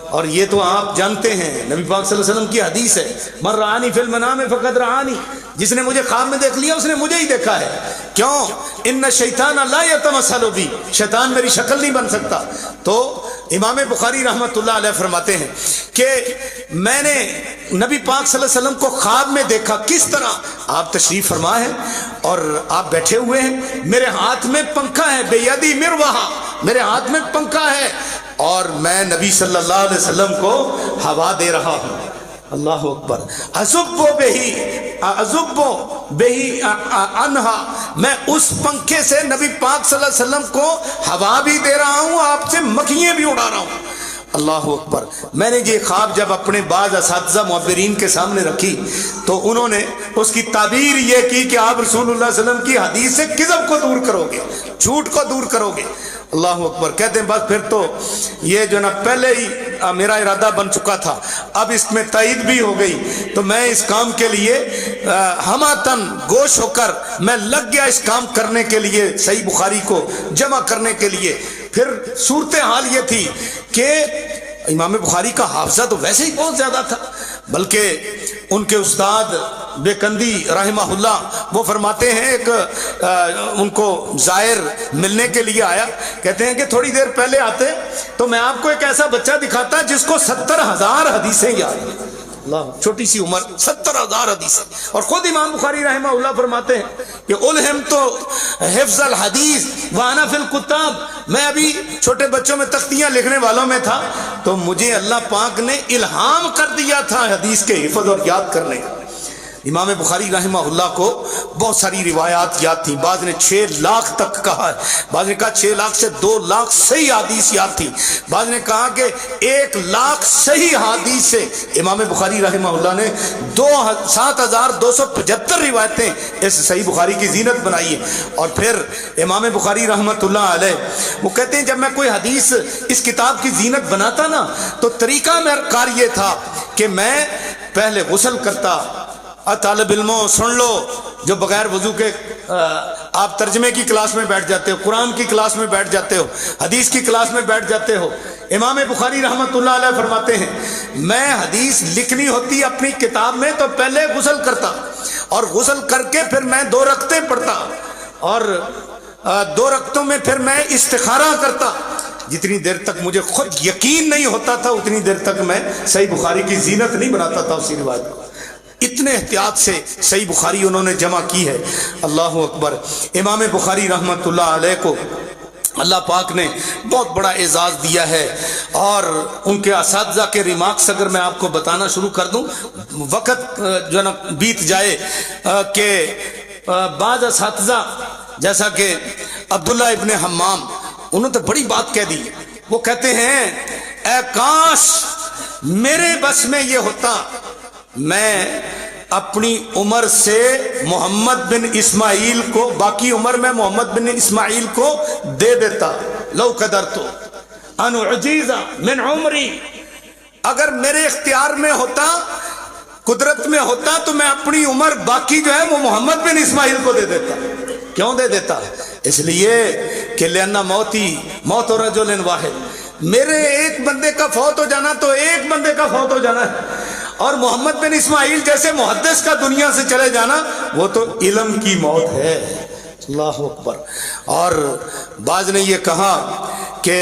اور یہ تو آپ جانتے ہیں نبی پاک صلی اللہ علیہ وسلم کی حدیث ہے، من رآنی فی المنام فقد رآنی، جس نے مجھے خواب میں دیکھ لیا اس نے مجھے ہی دیکھا ہے۔ کیوں؟ ان الشیطان لا یتمثل بی، شیطان میری شکل نہیں بن سکتا۔ تو امام بخاری رحمۃ اللہ علیہ فرماتے ہیں کہ میں نے نبی پاک صلی اللہ علیہ وسلم کو خواب میں دیکھا۔ کس طرح؟ آپ تشریف فرما ہے اور آپ بیٹھے ہوئے ہیں، میرے ہاتھ میں پنکھا ہے، بیدی مروحہ، میرے ہاتھ میں پنکھا ہے، اور میں نبی صلی اللہ علیہ وسلم کو ہوا دے رہا ہوں۔ اللہ اکبر۔ اذب بہی انہا، میں اس پنکھے سے نبی پاک صلی اللہ علیہ وسلم کو ہوا بھی دے رہا ہوں، آپ سے مکھیاں بھی اڑا رہا ہوں۔ اللہ اکبر۔ میں نے یہ خواب جب اپنے بعض اساتذہ معبرین کے سامنے رکھی تو انہوں نے اس کی تعبیر یہ کی کہ آپ رسول اللہ صلی اللہ علیہ وسلم کی حدیث سے کذب کو دور کرو گے، جھوٹ کو دور کرو گے۔ اللہ اکبر۔ کہتے ہیں بس پھر تو یہ جو نا پہلے ہی میرا ارادہ بن چکا تھا، اب اس میں تائید بھی ہو گئی، تو میں اس کام کے لیے ہماتن گوش ہو کر میں لگ گیا اس کام کرنے کے لیے، صحیح بخاری کو جمع کرنے کے لیے۔ پھر صورتحال یہ تھی کہ امام بخاری کا حافظہ تو ویسے ہی بہت زیادہ تھا، بلکہ ان کے استاد بیکندی رحمہ اللہ وہ فرماتے ہیں ایک ان کو زائر ملنے کے لیے آیا، کہتے ہیں کہ تھوڑی دیر پہلے آتے تو میں آپ کو ایک ایسا بچہ دکھاتا جس کو 70,000 حدیثیں یاد ہیں۔ اللہ، چھوٹی سی عمر 70,000 حدیثیں۔ اور خود امام بخاری رحمہ اللہ فرماتے ہیں کہ الہم تو حفظ الحدیث وانا فی الکتاب، میں ابھی چھوٹے بچوں میں تختیاں لکھنے والوں میں تھا تو مجھے اللہ پاک نے الہام کر دیا تھا حدیث کے حفظ اور یاد کرنے کا۔ امام بخاری رحمہ اللہ کو بہت ساری روایات یاد تھیں، بعض نے 6 لاکھ تک کہا ہے، بعض نے کہا 6 لاکھ سے 2 لاکھ صحیح حدیث یاد تھی، بعض نے کہا کہ 1 لاکھ صحیح حدیث سے امام بخاری رحمہ اللہ نے 7,275 روایتیں اس صحیح بخاری کی زینت بنائی ہے۔ اور پھر امام بخاری رحمۃ اللہ علیہ وہ کہتے ہیں جب میں کوئی حدیث اس کتاب کی زینت بناتا نا تو طریقہ میرا کار یہ تھا کہ میں پہلے غسل کرتا، طالب علموں سن لو جو بغیر وضو کے آپ ترجمے کی کلاس میں بیٹھ جاتے ہو، قرآن کی کلاس میں بیٹھ جاتے ہو، حدیث کی کلاس میں بیٹھ جاتے ہو۔ امام بخاری رحمۃ اللہ علیہ فرماتے ہیں میں حدیث لکھنی ہوتی اپنی کتاب میں تو پہلے غسل کرتا، اور غسل کر کے پھر میں 2 رکعتیں پڑھتا، اور 2 رکعتوں میں پھر میں استخارہ کرتا۔ جتنی دیر تک مجھے خود یقین نہیں ہوتا تھا اتنی دیر تک میں صحیح بخاری کی زینت نہیں بناتا تھا اسی روایت کو۔ اتنے احتیاط سے صحیح بخاری انہوں نے جمع کی ہے۔ اللہ اکبر۔ امام بخاری رحمۃ اللہ علیہ کو اللہ پاک نے بہت بڑا اعزاز دیا ہے، اور ان کے اساتذہ کے ریمارکس اگر میں آپ کو بتانا شروع کر دوں، وقت جو ہے نا بیت جائے، کہ بعض اساتذہ جیسا کہ عبداللہ ابن حمام، انہوں نے تو بڑی بات کہہ دی۔ وہ کہتے ہیں اے کاش میرے بس میں یہ ہوتا، میں اپنی عمر سے محمد بن اسماعیل کو، باقی عمر میں محمد بن اسماعیل کو دے دیتا۔ لو قدرتو ان اعجیز من عمری، اگر میرے اختیار میں ہوتا، قدرت میں ہوتا، تو میں اپنی عمر باقی جو ہے وہ محمد بن اسماعیل کو دے دیتا۔ کیوں دے دیتا؟ اس لیے کہ لأن موتی موت رجل واحد، میرے ایک بندے کا فوت ہو جانا تو ایک بندے کا فوت ہو جانا ہے، اور محمد بن اسماعیل جیسے محدث کا دنیا سے چلے جانا وہ تو علم کی موت ہے۔ اللہ اکبر۔ اور بعض نے یہ کہا کہ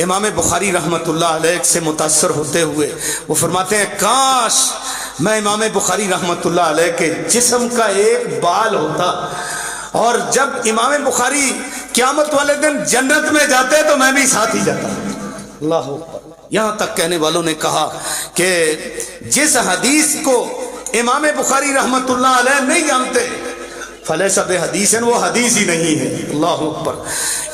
امام بخاری رحمۃ اللہ علیہ سے متاثر ہوتے ہوئے وہ فرماتے ہیں کاش میں امام بخاری رحمۃ اللہ علیہ کے جسم کا ایک بال ہوتا، اور جب امام بخاری قیامت والے دن جنت میں جاتے تو میں بھی ساتھ ہی جاتا۔ اللہ اکبر۔ یہاں تک کہنے والوں نے کہا کہ جس حدیث کو امام بخاری رحمۃ اللہ علیہ نہیں جانتے فلیس بحدیث، وہ حدیث ہی نہیں ہے۔ اللہ اکبر۔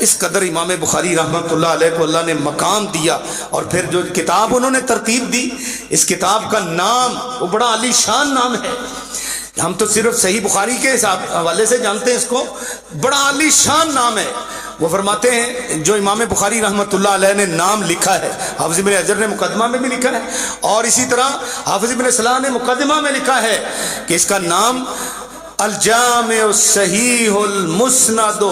اس قدر امام بخاری رحمۃ اللہ علیہ کو اللہ نے مقام دیا، اور پھر جو کتاب انہوں نے ترتیب دی، اس کتاب کا نام وہ بڑا عالی شان نام ہے۔ ہم تو صرف صحیح بخاری کے حوالے سے جانتے ہیں اس کو، بڑا عالی شان نام ہے۔ وہ فرماتے ہیں جو امام بخاری رحمۃ اللہ علیہ نے نام لکھا ہے، حافظ ابن حجر نے مقدمہ میں بھی لکھا ہے، اور اسی طرح حافظ ابن صلاح نے مقدمہ میں لکھا ہے کہ اس کا نام الجامع الصحیح المسند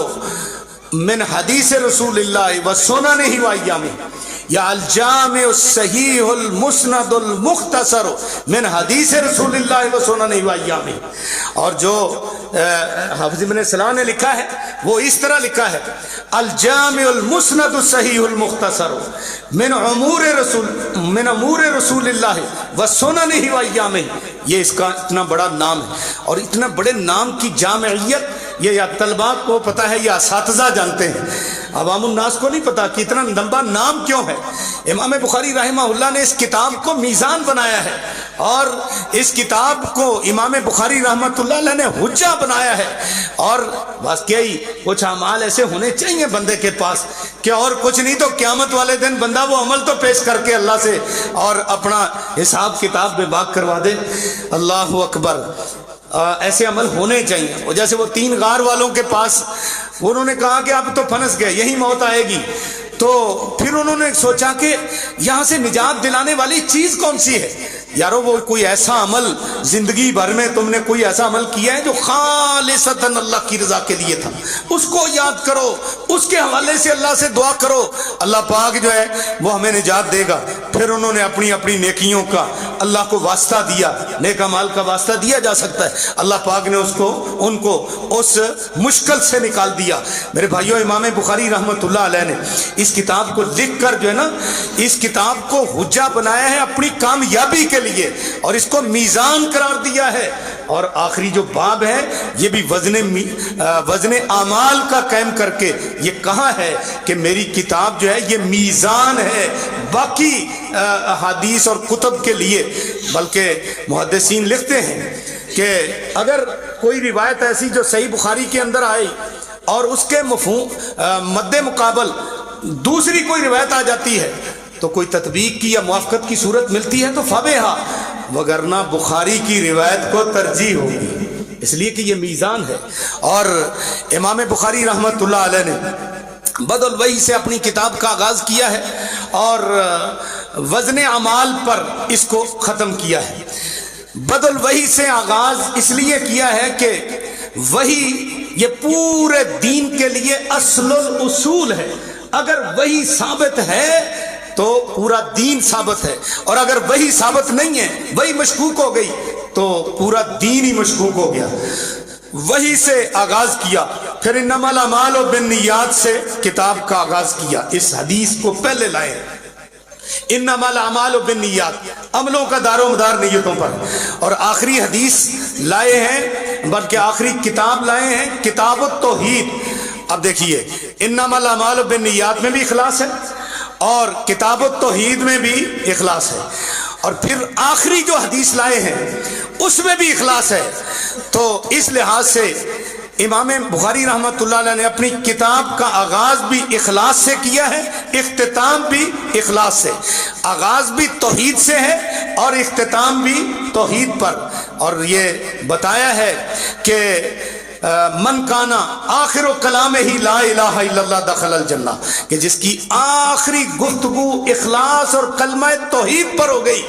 من حدیث رسول اللہ و سننہ و ایامہ، یا الجامع الصحیح المسند المختصر من حدیث رسول اللہ و سننہ و ایامہ۔ اور جو حافظ ابن صلاح نے لکھا ہے وہ اس طرح لکھا ہے الجامع المسند الصحیح المختصر من امور رسول اللہ و سننہ و ایامہ۔ یہ اس کا اتنا بڑا نام ہے، اور اتنا بڑے نام کی جامعیت یہ یا طلباء کو پتا ہے یا اساتذہ جانتے ہیں، عوام الناس کو نہیں پتا کہ اتنا لمبا نام کیوں ہے۔ امام بخاری رحمہ اللہ نے اس کتاب کو میزان بنایا ہے، اور اس کتاب کو امام بخاری رحمۃ اللہ علیہ نے حجہ بنایا ہے، اور بس یہی کچھ اعمال ایسے ہونے چاہیے بندے کے پاس کہ اور کچھ نہیں تو قیامت والے دن بندہ وہ عمل تو پیش کر کے اللہ سے اور اپنا حساب کتاب بے باک کروا دے۔ اللہ اکبر۔ ایسے عمل ہونے چاہیے۔ اور جیسے وہ 3 غار والوں کے پاس انہوں نے کہا کہ اب تو پھنس گئے، یہی موت آئے گی، تو پھر انہوں نے سوچا کہ یہاں سے نجات دلانے والی چیز کون سی ہے؟ یارو وہ کوئی ایسا عمل زندگی بھر میں تم نے کوئی ایسا عمل کیا ہے جو خالصتاً اللہ کی رضا کے لیے تھا، اس کو یاد کرو، اس کے حوالے سے اللہ سے دعا کرو، اللہ پاک جو ہے وہ ہمیں نجات دے گا۔ پھر انہوں نے اپنی اپنی نیکیوں کا اللہ کو واسطہ دیا، نیک اعمال کا واسطہ دیا جا سکتا ہے، اللہ پاک نے ان کو اس مشکل سے نکال دیا۔ میرے بھائیوں، امام بخاری رحمۃ اللہ علیہ نے اس کتاب کو لکھ کر جو ہے نا اس کتاب کو حجہ بنایا ہے اپنی کامیابی کے لیے، اور اس کو میزان قرار دیا ہے۔ اور آخری جو باب ہے یہ بھی وزن اعمال کا قائم کر کے یہ کہا ہے کہ میری کتاب جو ہے یہ میزان ہے باقی احادیث اور کتب کے لیے۔ بلکہ محدثین لکھتے ہیں کہ اگر کوئی روایت ایسی جو صحیح بخاری کے اندر آئی اور اس کے مفہوم مد مقابل دوسری کوئی روایت آ جاتی ہے تو کوئی تطبیق کی یا موافقت کی صورت ملتی ہے تو فبہا، وگرنہ بخاری کی روایت کو ترجیح ہوگی، اس لیے کہ یہ میزان ہے۔ اور امام بخاری رحمۃ اللہ علیہ نے بدء الوحی سے اپنی کتاب کا آغاز کیا ہے اور وزن اعمال پر اس کو ختم کیا ہے۔ بدء الوحی سے آغاز اس لیے کیا ہے کہ وحی یہ پورے دین کے لیے اصل الاصول ہے. اگر وہی ثابت ہے تو پورا دین ثابت ہے، اور اگر وہی ثابت نہیں ہے، وہی مشکوک ہو گئی تو پورا دین ہی مشکوک ہو گیا. وہی سے آغاز کیا، پھر انما الاعمال بالنیات سے کتاب کا آغاز کیا. اس حدیث کو پہلے لائے، انما الاعمال بالنیات، عملوں کا دار و مدار نیتوں پر. اور آخری حدیث لائے ہیں، بلکہ آخری کتاب لائے ہیں، کتاب التوحید. اب دیکھیے، انما الاعمال بالنیات میں بھی اخلاص ہے اور کتاب التوحید میں بھی اخلاص ہے، اور پھر آخری جو حدیث لائے ہیں اس میں بھی اخلاص ہے. تو اس لحاظ سے امام بخاری رحمۃ اللہ علیہ نے اپنی کتاب کا آغاز بھی اخلاص سے کیا ہے، اختتام بھی اخلاص سے. آغاز بھی توحید سے ہے اور اختتام بھی توحید پر. اور یہ بتایا ہے کہ من کانا آخر کلام ہی لا الہ الا اللہ دخل الجنہ، کہ جس کی آخری گفتگو اخلاص اور کلمہ توحید پر ہو گئی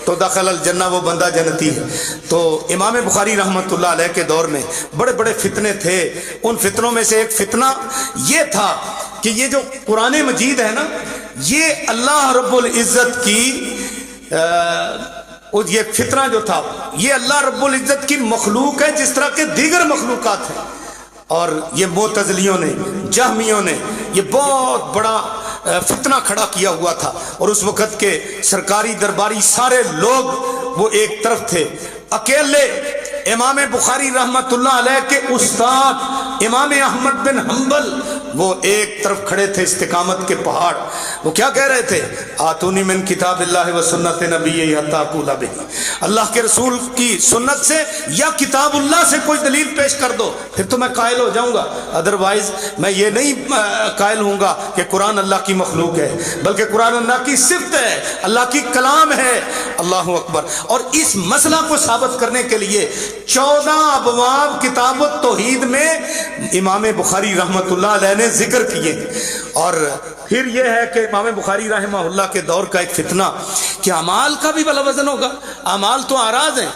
تو دخل الجنہ، وہ بندہ جنتی ہے. تو امام بخاری رحمۃ اللہ علیہ کے دور میں بڑے بڑے فتنے تھے. ان فتنوں میں سے ایک فتنہ یہ تھا کہ یہ جو قرآن مجید ہے نا، یہ اللہ رب العزت کی یہ فتنہ جو تھا، یہ اللہ رب العزت کی مخلوق ہے جس طرح کے دیگر مخلوقات ہیں. اور یہ معتزلیوں نے، جہمیوں نے یہ بہت بڑا فتنہ کھڑا کیا ہوا تھا. اور اس وقت کے سرکاری درباری سارے لوگ وہ ایک طرف تھے. اکیلے امام بخاری رحمت اللہ علیہ کے استاد امام احمد بن حنبل وہ ایک طرف کھڑے تھے، استقامت کے پہاڑ. وہ کیا کہہ رہے تھے؟ آتونی من کتاب اللہ و سنت نبی حتی اقول بہ، اللہ کے رسول کی سنت سے یا کتاب اللہ سے کوئی دلیل پیش کر دو، پھر تو میں قائل ہو جاؤں گا. ادروائز میں یہ نہیں قائل ہوں گا کہ قرآن اللہ کی مخلوق ہے، بلکہ قرآن اللہ کی صفت ہے، اللہ کی کلام ہے. اللہ اکبر. اور اس مسئلہ کو ثابت کرنے کے لیے 14 ابواب کتاب التوحید میں امام بخاری رحمت اللہ علیہ نے ذکر کیے. اور پھر یہ ہے کہ امام بخاری رحمہ اللہ کے دور کا ایک فتنہ کہ اعمال کا بھی بلا وزن ہوگا. اعمال تو اعراض ہیں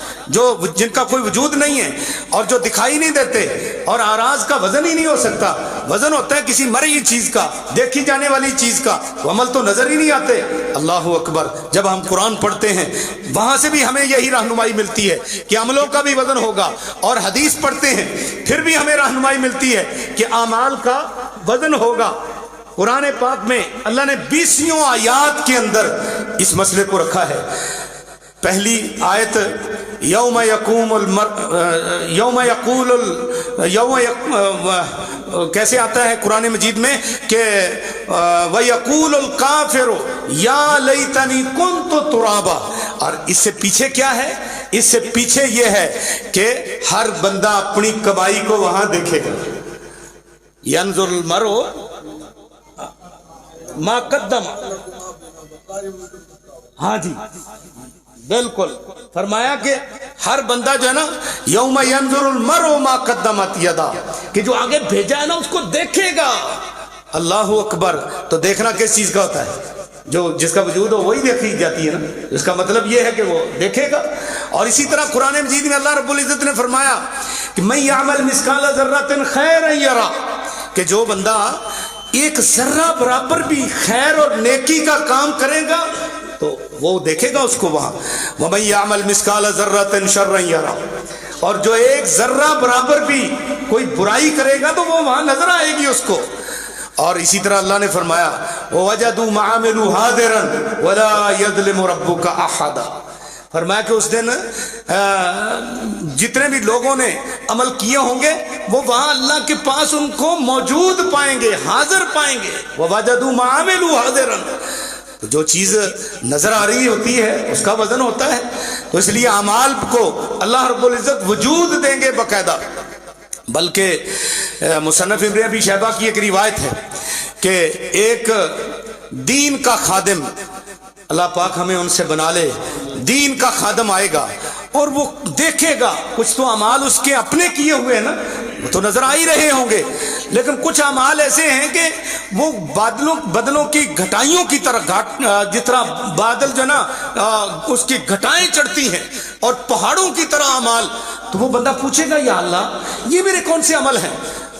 جن کا کوئی وجود نہیں ہے اور جو دکھائی نہیں دیتے، اور اعراض کا وزن ہی نہیں ہو سکتا. وزن ہوتا ہے کسی مری ہوئی چیز کا، دیکھی جانے والی چیز کا، وہ عمل تو نظر ہی نہیں آتے. اللہ اکبر. جب ہم قرآن پڑھتے ہیں وہاں سے بھی ہمیں یہی رہنمائی ملتی ہے کہ عملوں کا بھی وزن ہوگا، اور حدیث پڑھتے ہیں پھر بھی ہمیں رہنمائی ملتی ہے کہ اعمال کا وزن ہوگا. قرآن پاک میں اللہ نے 20 آیات کے اندر اس مسئلے کو رکھا ہے. پہلی آیت یوم کیسے آتا ہے قرآن مجید میں کہ وَيَقُولُ الْكَافِرُ يَا لَيْتَنِي كُنْتُ تُرَابًا. اور اس سے پیچھے کیا ہے؟ اس سے پیچھے یہ ہے کہ ہر بندہ اپنی کمائی کو وہاں دیکھے گا. يَنظُرُ الْمَرْءُ ما قدم. ہاں جی بالکل فرمایا کہ ہر بندہ جو ہے نا یوم ینظر المرء ما قدمت یدا، کہ جو آگے بھیجا ہے نا اس کو دیکھے گا. اللہ اکبر. تو دیکھنا کس چیز کا ہوتا ہے؟ جس کا وجود ہو وہی دیکھی جاتی ہے نا. اس کا مطلب یہ ہے کہ وہ دیکھے گا. اور اسی طرح قرآن مجید میں اللہ رب العزت نے فرمایا کہ من یعمل مثقال ذرۃ خیرا یرا، کہ جو بندہ ایک ذرہ برابر بھی خیر اور نیکی کا کام کرے گا تو وہ دیکھے گا اس کو وہاں. وَمَن يَعْمَلْ مِثْقَالَ ذَرَّةٍ شَرًّا يَرَهُ، اور جو ایک ذرہ برابر بھی کوئی برائی کرے گا تو وہ وہاں نظر آئے گی اس کو. اور اسی طرح اللہ نے فرمایا وَوَجَدُوا مَا عَمِلُوا حَاضِرًا وَلَا يَظْلِمُ رَبُّكَ أَحَدًا. فرمایا کہ اس دن جتنے بھی لوگوں نے عمل کیے ہوں گے وہ وہاں اللہ کے پاس ان کو موجود پائیں گے، حاضر پائیں گے. وَوَجَدُوا مَا عَمِلُوا حَاضِرًا. تو جو چیز نظر آ رہی ہوتی ہے اس کا وزن ہوتا ہے. تو اس لیے اعمال کو اللہ رب العزت وجود دیں گے باقاعدہ. بلکہ مصنف ابن ابی شیبہ کی ایک روایت ہے کہ ایک دین کا خادم، اللہ پاک ہمیں ان سے بنا لے، دین کا خادم آئے گا اور وہ دیکھے گا کچھ تو اعمال اس کے اپنے کیے ہوئے ہیں نا، وہ تو نظر آ ہی رہے ہوں گے، لیکن کچھ اعمال ایسے ہیں کہ وہ بادلوں کی گھٹائیوں کی طرح، جس طرح بادل جو نا اس کی گھٹائیں چڑھتی ہیں اور پہاڑوں کی طرح اعمال. تو وہ بندہ پوچھے گا یا اللہ یہ میرے کون سے عمل ہیں؟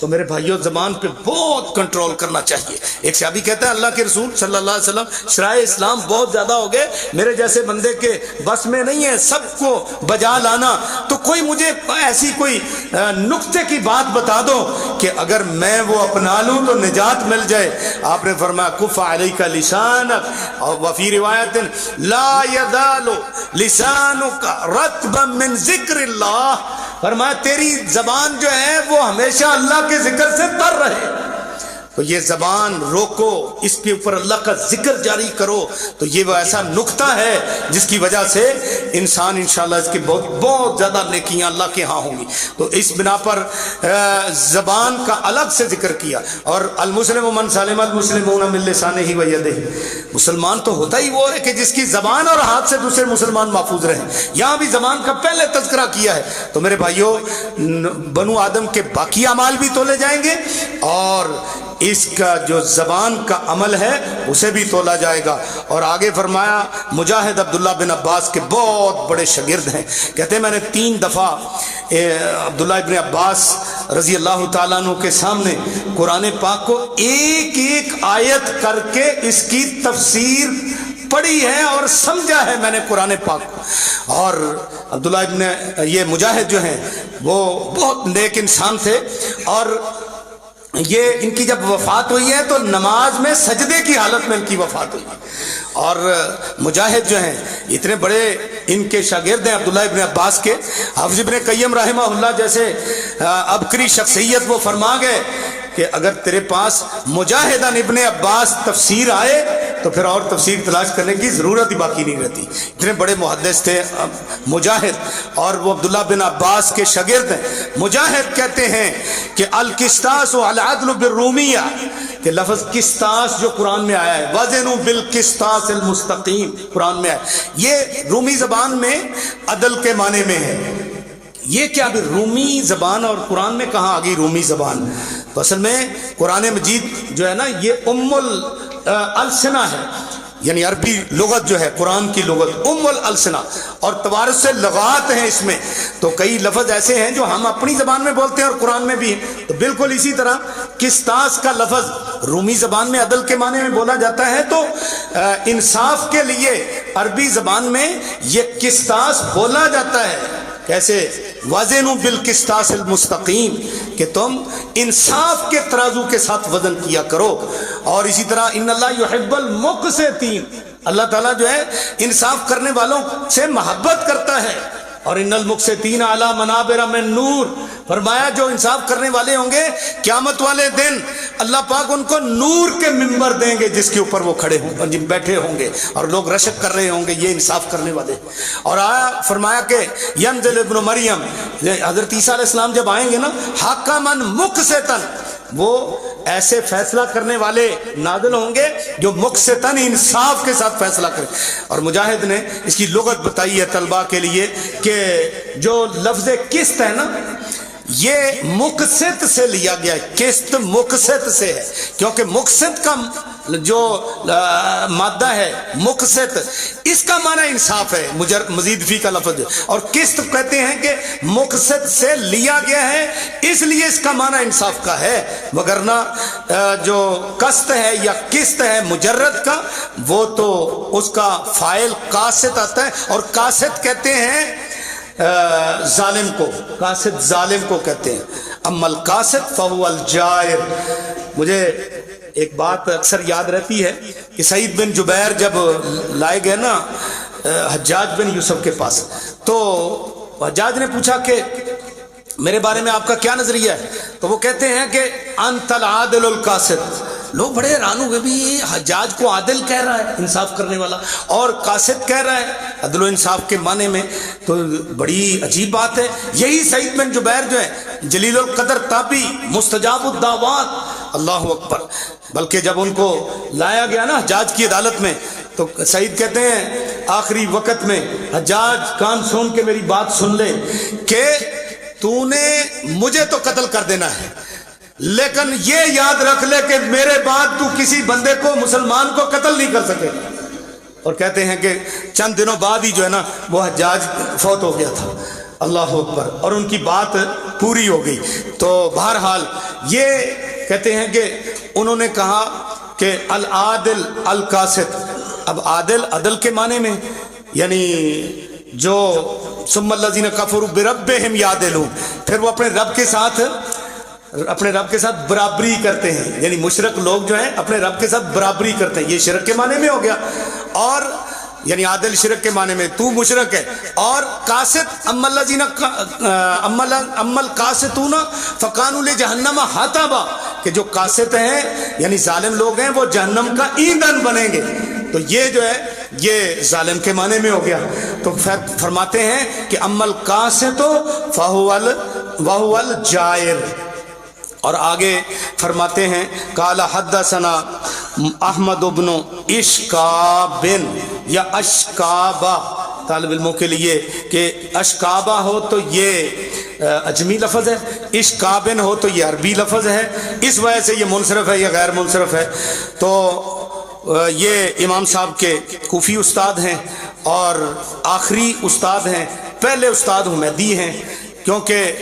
تو میرے بھائیوں زبان پہ بہت کنٹرول کرنا چاہیے. ایک صحابی کہتا ہے اللہ کے رسول صلی اللہ علیہ وسلم شرائع اسلام بہت زیادہ ہو گئے, میرے جیسے بندے کے بس میں نہیں ہے سب کو بجا لانا, تو کوئی مجھے ایسی کوئی نقطے کی بات بتا دو کہ اگر میں وہ اپنا لوں تو نجات مل جائے. آپ نے فرمایا کف علیک لسانک, اور وفی روایت لا یزال لسانک رطبا من ذکر اللہ, فرمایا تیری زبان جو ہے وہ ہمیشہ اللہ کے ذکر سے تر رہے. تو یہ زبان روکو, اس کے اوپر اللہ کا ذکر جاری کرو. تو یہ وہ ایسا نقطہ ہے جس کی وجہ سے انسان انشاءاللہ اس کی بہت بہت زیادہ نیکیاں اللہ کے ہاں ہوں گی. تو اس بنا پر زبان کا الگ سے ذکر کیا. اور المسلم من سلم المسلمون من لسانہ و یدہ, مسلمان تو ہوتا ہی وہ ہے کہ جس کی زبان اور ہاتھ سے دوسرے مسلمان محفوظ رہیں. یہاں بھی زبان کا پہلے تذکرہ کیا ہے. تو میرے بھائیوں بنو آدم کے باقی اعمال بھی تولے جائیں گے اور اس کا جو زبان کا عمل ہے اسے بھی تولا جائے گا. اور آگے فرمایا مجاہد عبداللہ بن عباس کے بہت بڑے شاگرد ہیں, کہتے ہیں میں نے 3 دفعہ عبداللہ ابن عباس رضی اللہ تعالیٰ عنہ کے سامنے قرآن پاک کو ایک ایک آیت کر کے اس کی تفسیر پڑھی ہے اور سمجھا ہے میں نے قرآن پاک کو. اور عبداللہ ابن یہ مجاہد جو ہیں وہ بہت نیک انسان تھے, اور یہ ان کی جب وفات ہوئی ہے تو نماز میں سجدے کی حالت میں ان کی وفات ہوئی. اور مجاہد جو ہیں اتنے بڑے ان کے شاگرد ہیں عبداللہ ابن عباس کے. حافظ ابن قیم رحمہ اللہ جیسے عبقری شخصیت وہ فرما گئے کہ اگر تیرے پاس مجاہدن ابن عباس تفسیر آئے تو پھر اور تفسیر تلاش کرنے کی ضرورت ہی باقی نہیں رہتی. اتنے بڑے محدث تھے مجاہد, اور وہ عبداللہ بن عباس کے شاگرد ہیں. مجاہد کہتے ہیں کہ القسطاس والعدل بالرومیہ, کہ لفظ قسطاس جو قرآن میں آیا ہے وزنوا بالقسطاس المستقیم قرآن میں آیا, یہ رومی زبان میں عدل کے معنی میں ہے. یہ کیا بھی رومی زبان اور قرآن میں کہاں آ گئی رومی زبان؟ تو اصل میں قرآن مجید جو ہے نا یہ ام السنہ ہے, یعنی عربی لغت جو ہے قرآن کی لغت ام السنہ, اور توارث سے لغات ہیں اس میں. تو کئی لفظ ایسے ہیں جو ہم اپنی زبان میں بولتے ہیں اور قرآن میں بھی ہیں. تو بالکل اسی طرح قسطاس کا لفظ رومی زبان میں عدل کے معنی میں بولا جاتا ہے, تو انصاف کے لیے عربی زبان میں یہ قسطاس بولا جاتا ہے. کیسے؟ وزنوا بالقسطاس المستقیم, کہ تم انصاف کے ترازو کے ساتھ وزن کیا کرو. اور اسی طرح ان اللہ یحب المقسطین, اللہ تعالیٰ جو ہے انصاف کرنے والوں سے محبت کرتا ہے. اور ان المقسطین علی منابر من نور, فرمایا جو انصاف کرنے والے ہوں گے قیامت والے دن اللہ پاک ان کو نور کے ممبر دیں گے جس کے اوپر وہ کھڑے ہوں گے, بیٹھے ہوں گے اور لوگ رشک کر رہے ہوں گے, یہ انصاف کرنے والے. اور آیا فرمایا کہ ینزل ابن مریم, حضرت عیسیٰ علیہ السلام جب آئیں گے نا حکما مقسطا, وہ ایسے فیصلہ کرنے والے نازل ہوں گے جو مقسطاً انصاف کے ساتھ فیصلہ کریں. اور مجاہد نے اس کی لغت بتائی ہے طلباء کے لیے کہ جو لفظ قسط ہے نا یہ مقسط سے لیا گیا ہے, قسط مقسط سے ہے, کیونکہ مقسط کا جو مادہ ہے مقسط اس کا معنی انصاف ہے, مزید فی کا لفظ, اور قسط کہتے ہیں کہ مقسط سے لیا گیا ہے اس لیے اس کا معنی انصاف کا ہے. وگرنہ جو قسط ہے یا قسط ہے مجرد کا وہ تو اس کا فاعل قاسط آتا ہے, اور قاسط کہتے ہیں ظالم کو, قاسط ظالم کو کہتے ہیں. اما القاسط فهو الجائر. مجھے ایک بات اکثر یاد رہتی ہے کہ سعید بن جبیر جب لائے گئے نا حجاج بن یوسف کے پاس, تو حجاج نے پوچھا کہ میرے بارے میں آپ کا کیا نظریہ ہے؟ تو وہ کہتے ہیں کہ انت العادل القاسط. لوگ بڑے حیران ہوئے بھی حجاج کو عادل کہہ رہا ہے انصاف کرنے والا, اور قاسط کہہ رہا ہے عدل و انصاف کے معنی میں, تو بڑی عجیب بات ہے. یہی سعید بن جبیر جو ہے جلیل القدر تابعی مستجاب الدعوات, اللہ اکبر. بلکہ جب ان کو لایا گیا نا حجاج کی عدالت میں تو سعید کہتے ہیں آخری وقت میں حجاج کان سن کے میری بات سن لے کہ تو نے مجھے تو قتل کر دینا ہے, لیکن یہ یاد رکھ لے کہ میرے بعد تو کسی بندے کو مسلمان کو قتل نہیں کر سکے. اور کہتے ہیں کہ چند دنوں بعد ہی جو ہے نا وہ حجاج فوت ہو گیا تھا, اللہ اکبر, اور ان کی بات پوری ہو گئی. تو بہرحال یہ کہتے ہیں کہ انہوں نے کہا کہ العادل القاسط. اب عادل عدل کے معنی میں یعنی جو ثم الذین کفروا بربہم یعدلون، پھر وہ اپنے رب کے ساتھ برابری کرتے ہیں، یعنی مشرک لوگ جو ہیں اپنے رب کے ساتھ برابری کرتے ہیں، یہ شرک کے معنی میں ہو گیا. اور یعنی عادل شرک کے معنی میں تو مشرک ہے. اور قاسط اما الذین اما القاسطون فکانوا لجہنم حطبا، کہ جو قاسط ہیں یعنی ظالم لوگ ہیں وہ جہنم کا ایندھن بنیں گے. تو یہ جو ہے یہ ظالم کے معنی میں ہو گیا. تو فرماتے ہیں کہ اما القاسط فہو الجائر. اور آگے فرماتے ہیں قال حدثنا احمد بن اشکاب یا اشکابہ، طالب علموں کے لیے کہ اشکابہ ہو تو یہ اجمی لفظ ہے، اشکابن ہو تو یہ عربی لفظ ہے، اس وجہ سے یہ منصرف ہے یا غیر منصرف ہے. تو یہ امام صاحب کے کوفی استاد ہیں اور آخری استاد ہیں. پہلے استاد حمیدی ہیں کیونکہ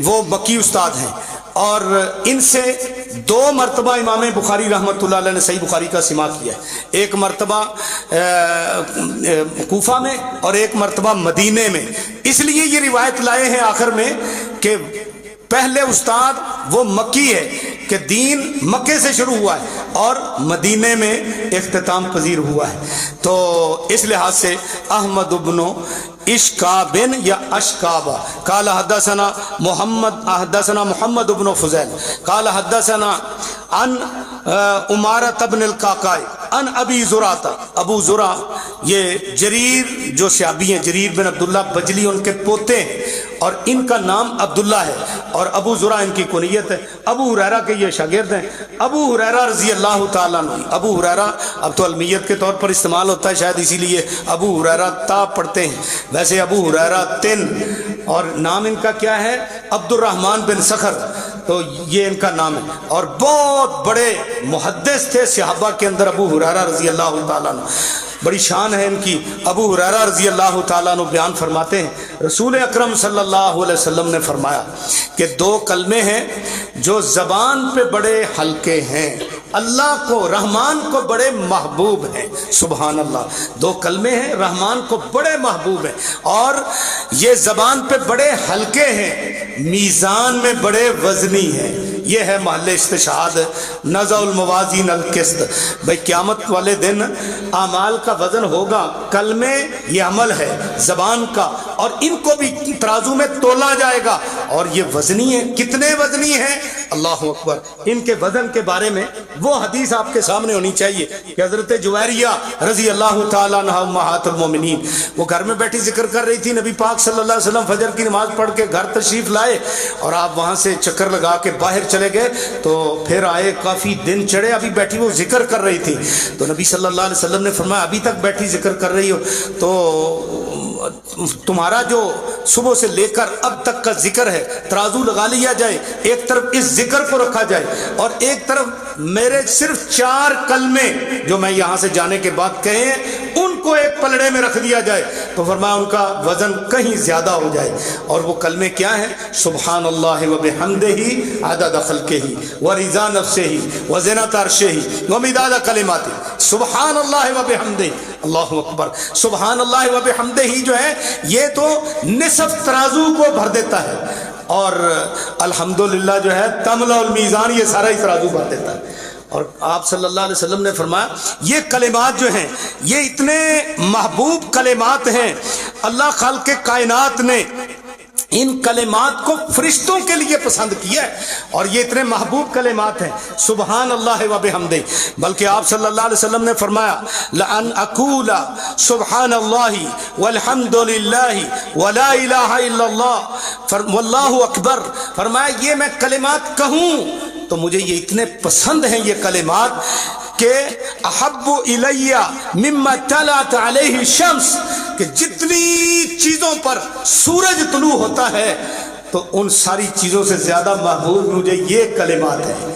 وہ مکی استاد ہیں، اور ان سے 2 مرتبہ امام بخاری رحمۃ اللہ علیہ نے صحیح بخاری کا سماع کیا ہے. ایک مرتبہ کوفہ میں اور ایک مرتبہ مدینے میں. اس لیے یہ روایت لائے ہیں آخر میں کہ پہلے استاد وہ مکی ہے کہ دین مکے سے شروع ہوا ہے اور مدینے میں اختتام پذیر ہوا ہے. تو اس لحاظ سے احمد بن اشکابن یا اشکابہ قال حدثنا محمد بن فضیل قال حدثنا عن عمارة بن القعقاع عن ابی زرعہ. ابو زرع یہ جریر جو صحابی ہیں، جریر بن عبداللہ بجلی ان کے پوتے ہیں اور ان کا نام عبداللہ ہے اور ابو زرع ان کی کنیت ہے. ابو ہریرہ کے یہ شاگرد ہیں. ابو ہریرہ رضی اللہ تعالیٰ عنہ. ابو ہریرہ اب تو المیت کے طور پر استعمال ہوتا ہے شاید اسی لیے ابو ہریرہ تا پڑھتے ہیں، ویسے ابو ہریرہ تن، اور نام ان کا کیا ہے؟ عبد الرحمن بن سخر. تو یہ ان کا نام ہے اور بہت بڑے محدث تھے صحابہ کے اندر ابو ہریرہ رضی اللہ تعالیٰ عنہ. بڑی شان ہے ان کی. ابو ہریرہ رضی اللہ تعالیٰ عنہ بیان فرماتے ہیں رسول اکرم صلی اللہ علیہ وسلم نے فرمایا کہ 2 کلمے ہیں جو زبان پہ بڑے ہلکے ہیں، اللہ کو رحمان کو بڑے محبوب ہیں. سبحان اللہ. 2 کلمے ہیں رحمان کو بڑے محبوب ہیں اور یہ زبان پہ بڑے ہلکے ہیں، میزان میں بڑے وزنی ہیں. یہ ہے محل استشہاد نزع الموازین القسط. بھئی قیامت والے دن اعمال کا وزن ہوگا. کلمے یہ عمل ہے زبان کا اور ان کو بھی ترازو میں تولا جائے گا اور یہ وزنی ہیں. کتنے وزنی ہیں؟ اللہ اکبر. ان کے وزن کے بارے میں وہ حدیث آپ کے سامنے ہونی چاہیے کہ حضرت جویریہ رضی اللہ تعالیٰ عنہ امہات المومنین وہ گھر میں بیٹھی ذکر کر رہی تھی. نبی پاک صلی اللہ علیہ وسلم فجر کی نماز پڑھ کے گھر تشریف لائے اور آپ وہاں سے چکر لگا کے باہر چلے گئے تو پھر آئے، کافی دن چڑھے، ابھی بیٹھی وہ ذکر کر رہی تھی. تو نبی صلی اللہ علیہ وسلم نے فرمایا ابھی تک بیٹھی ذکر کر رہی ہو تو تمہارا جو صبح سے لے کر اب تک کا ذکر ہے ترازو لگا لیا جائے، ایک طرف اس ذکر کو رکھا جائے اور ایک طرف میرے صرف 4 کلمے جو میں یہاں سے جانے کے بعد کہے ہیں ان کو ایک پلڑے میں رکھ دیا جائے تو فرمایا ان کا وزن کہیں زیادہ ہو جائے. اور وہ کلمے کیا ہیں؟ سبحان اللہ و بحمدہ عدد خلقہ و رضا نفسہ و زنۃ عرشہ و مداد کلماتہ. سبحان اللہ و بحمدہ، اللہ اکبر. سبحان اللہ و بحمدہ ہی جو ہے یہ تو نصف ترازو کو بھر دیتا ہے اور الحمدللہ جو ہے تملا المیزان یہ سارا ہی ترازو بھر دیتا ہے. اور آپ صلی اللہ علیہ وسلم نے فرمایا یہ کلمات جو ہیں یہ اتنے محبوب کلمات ہیں، اللہ خالق کائنات نے ان کلمات کو فرشتوں کے لیے پسند کیا ہے اور یہ اتنے محبوب کلمات ہیں سبحان اللہ و بحمدہ. بلکہ آپ صلی اللہ علیہ وسلم نے فرمایا لَأَنْ أَقُولَ سبحان اللہ والحمد للہ ولا الہ الا اللہ واللہ اکبر. فرمایا یہ میں کلمات کہوں تو مجھے یہ اتنے پسند ہیں یہ کلمات کہ احب الیہ مما طلعت علیہ الشمس، کہ جتنی چیزوں پر سورج طلوع ہوتا ہے تو ان ساری چیزوں سے زیادہ محبوب مجھے یہ کلمات ہیں.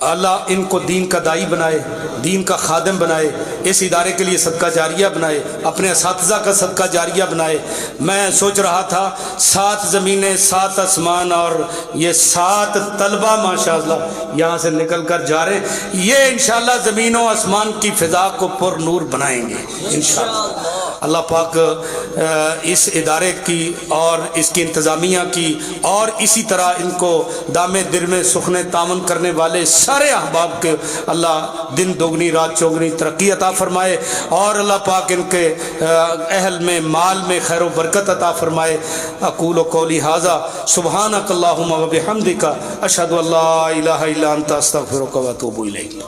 اللہ ان کو دین کا دائی بنائے، دین کا خادم بنائے، اس ادارے کے لیے صدقہ جاریہ بنائے، اپنے اساتذہ کا صدقہ جاریہ بنائے۔ میں سوچ رہا تھا 7 زمینیں 7 آسمان اور یہ 7 طلبہ ماشاءاللہ یہاں سے نکل کر جا رہے ہیں، یہ انشاءاللہ زمین و آسمان کی فضا کو پر نور بنائیں گے انشاءاللہ۔ اللہ پاک اس ادارے کی اور اس کی انتظامیہ کی اور اسی طرح ان کو دام دل میں سخن تعاون کرنے والے سارے احباب کے اللہ دن دوگنی رات چوگنی ترقی عطا فرمائے، اور اللہ پاک ان کے اہل میں مال میں خیر و برکت عطا فرمائے۔ اقول قولی ھذا سبحانک اللہم و بحمدک اشہد ان لا الہ الا انت استغفرک و اتوب الیک۔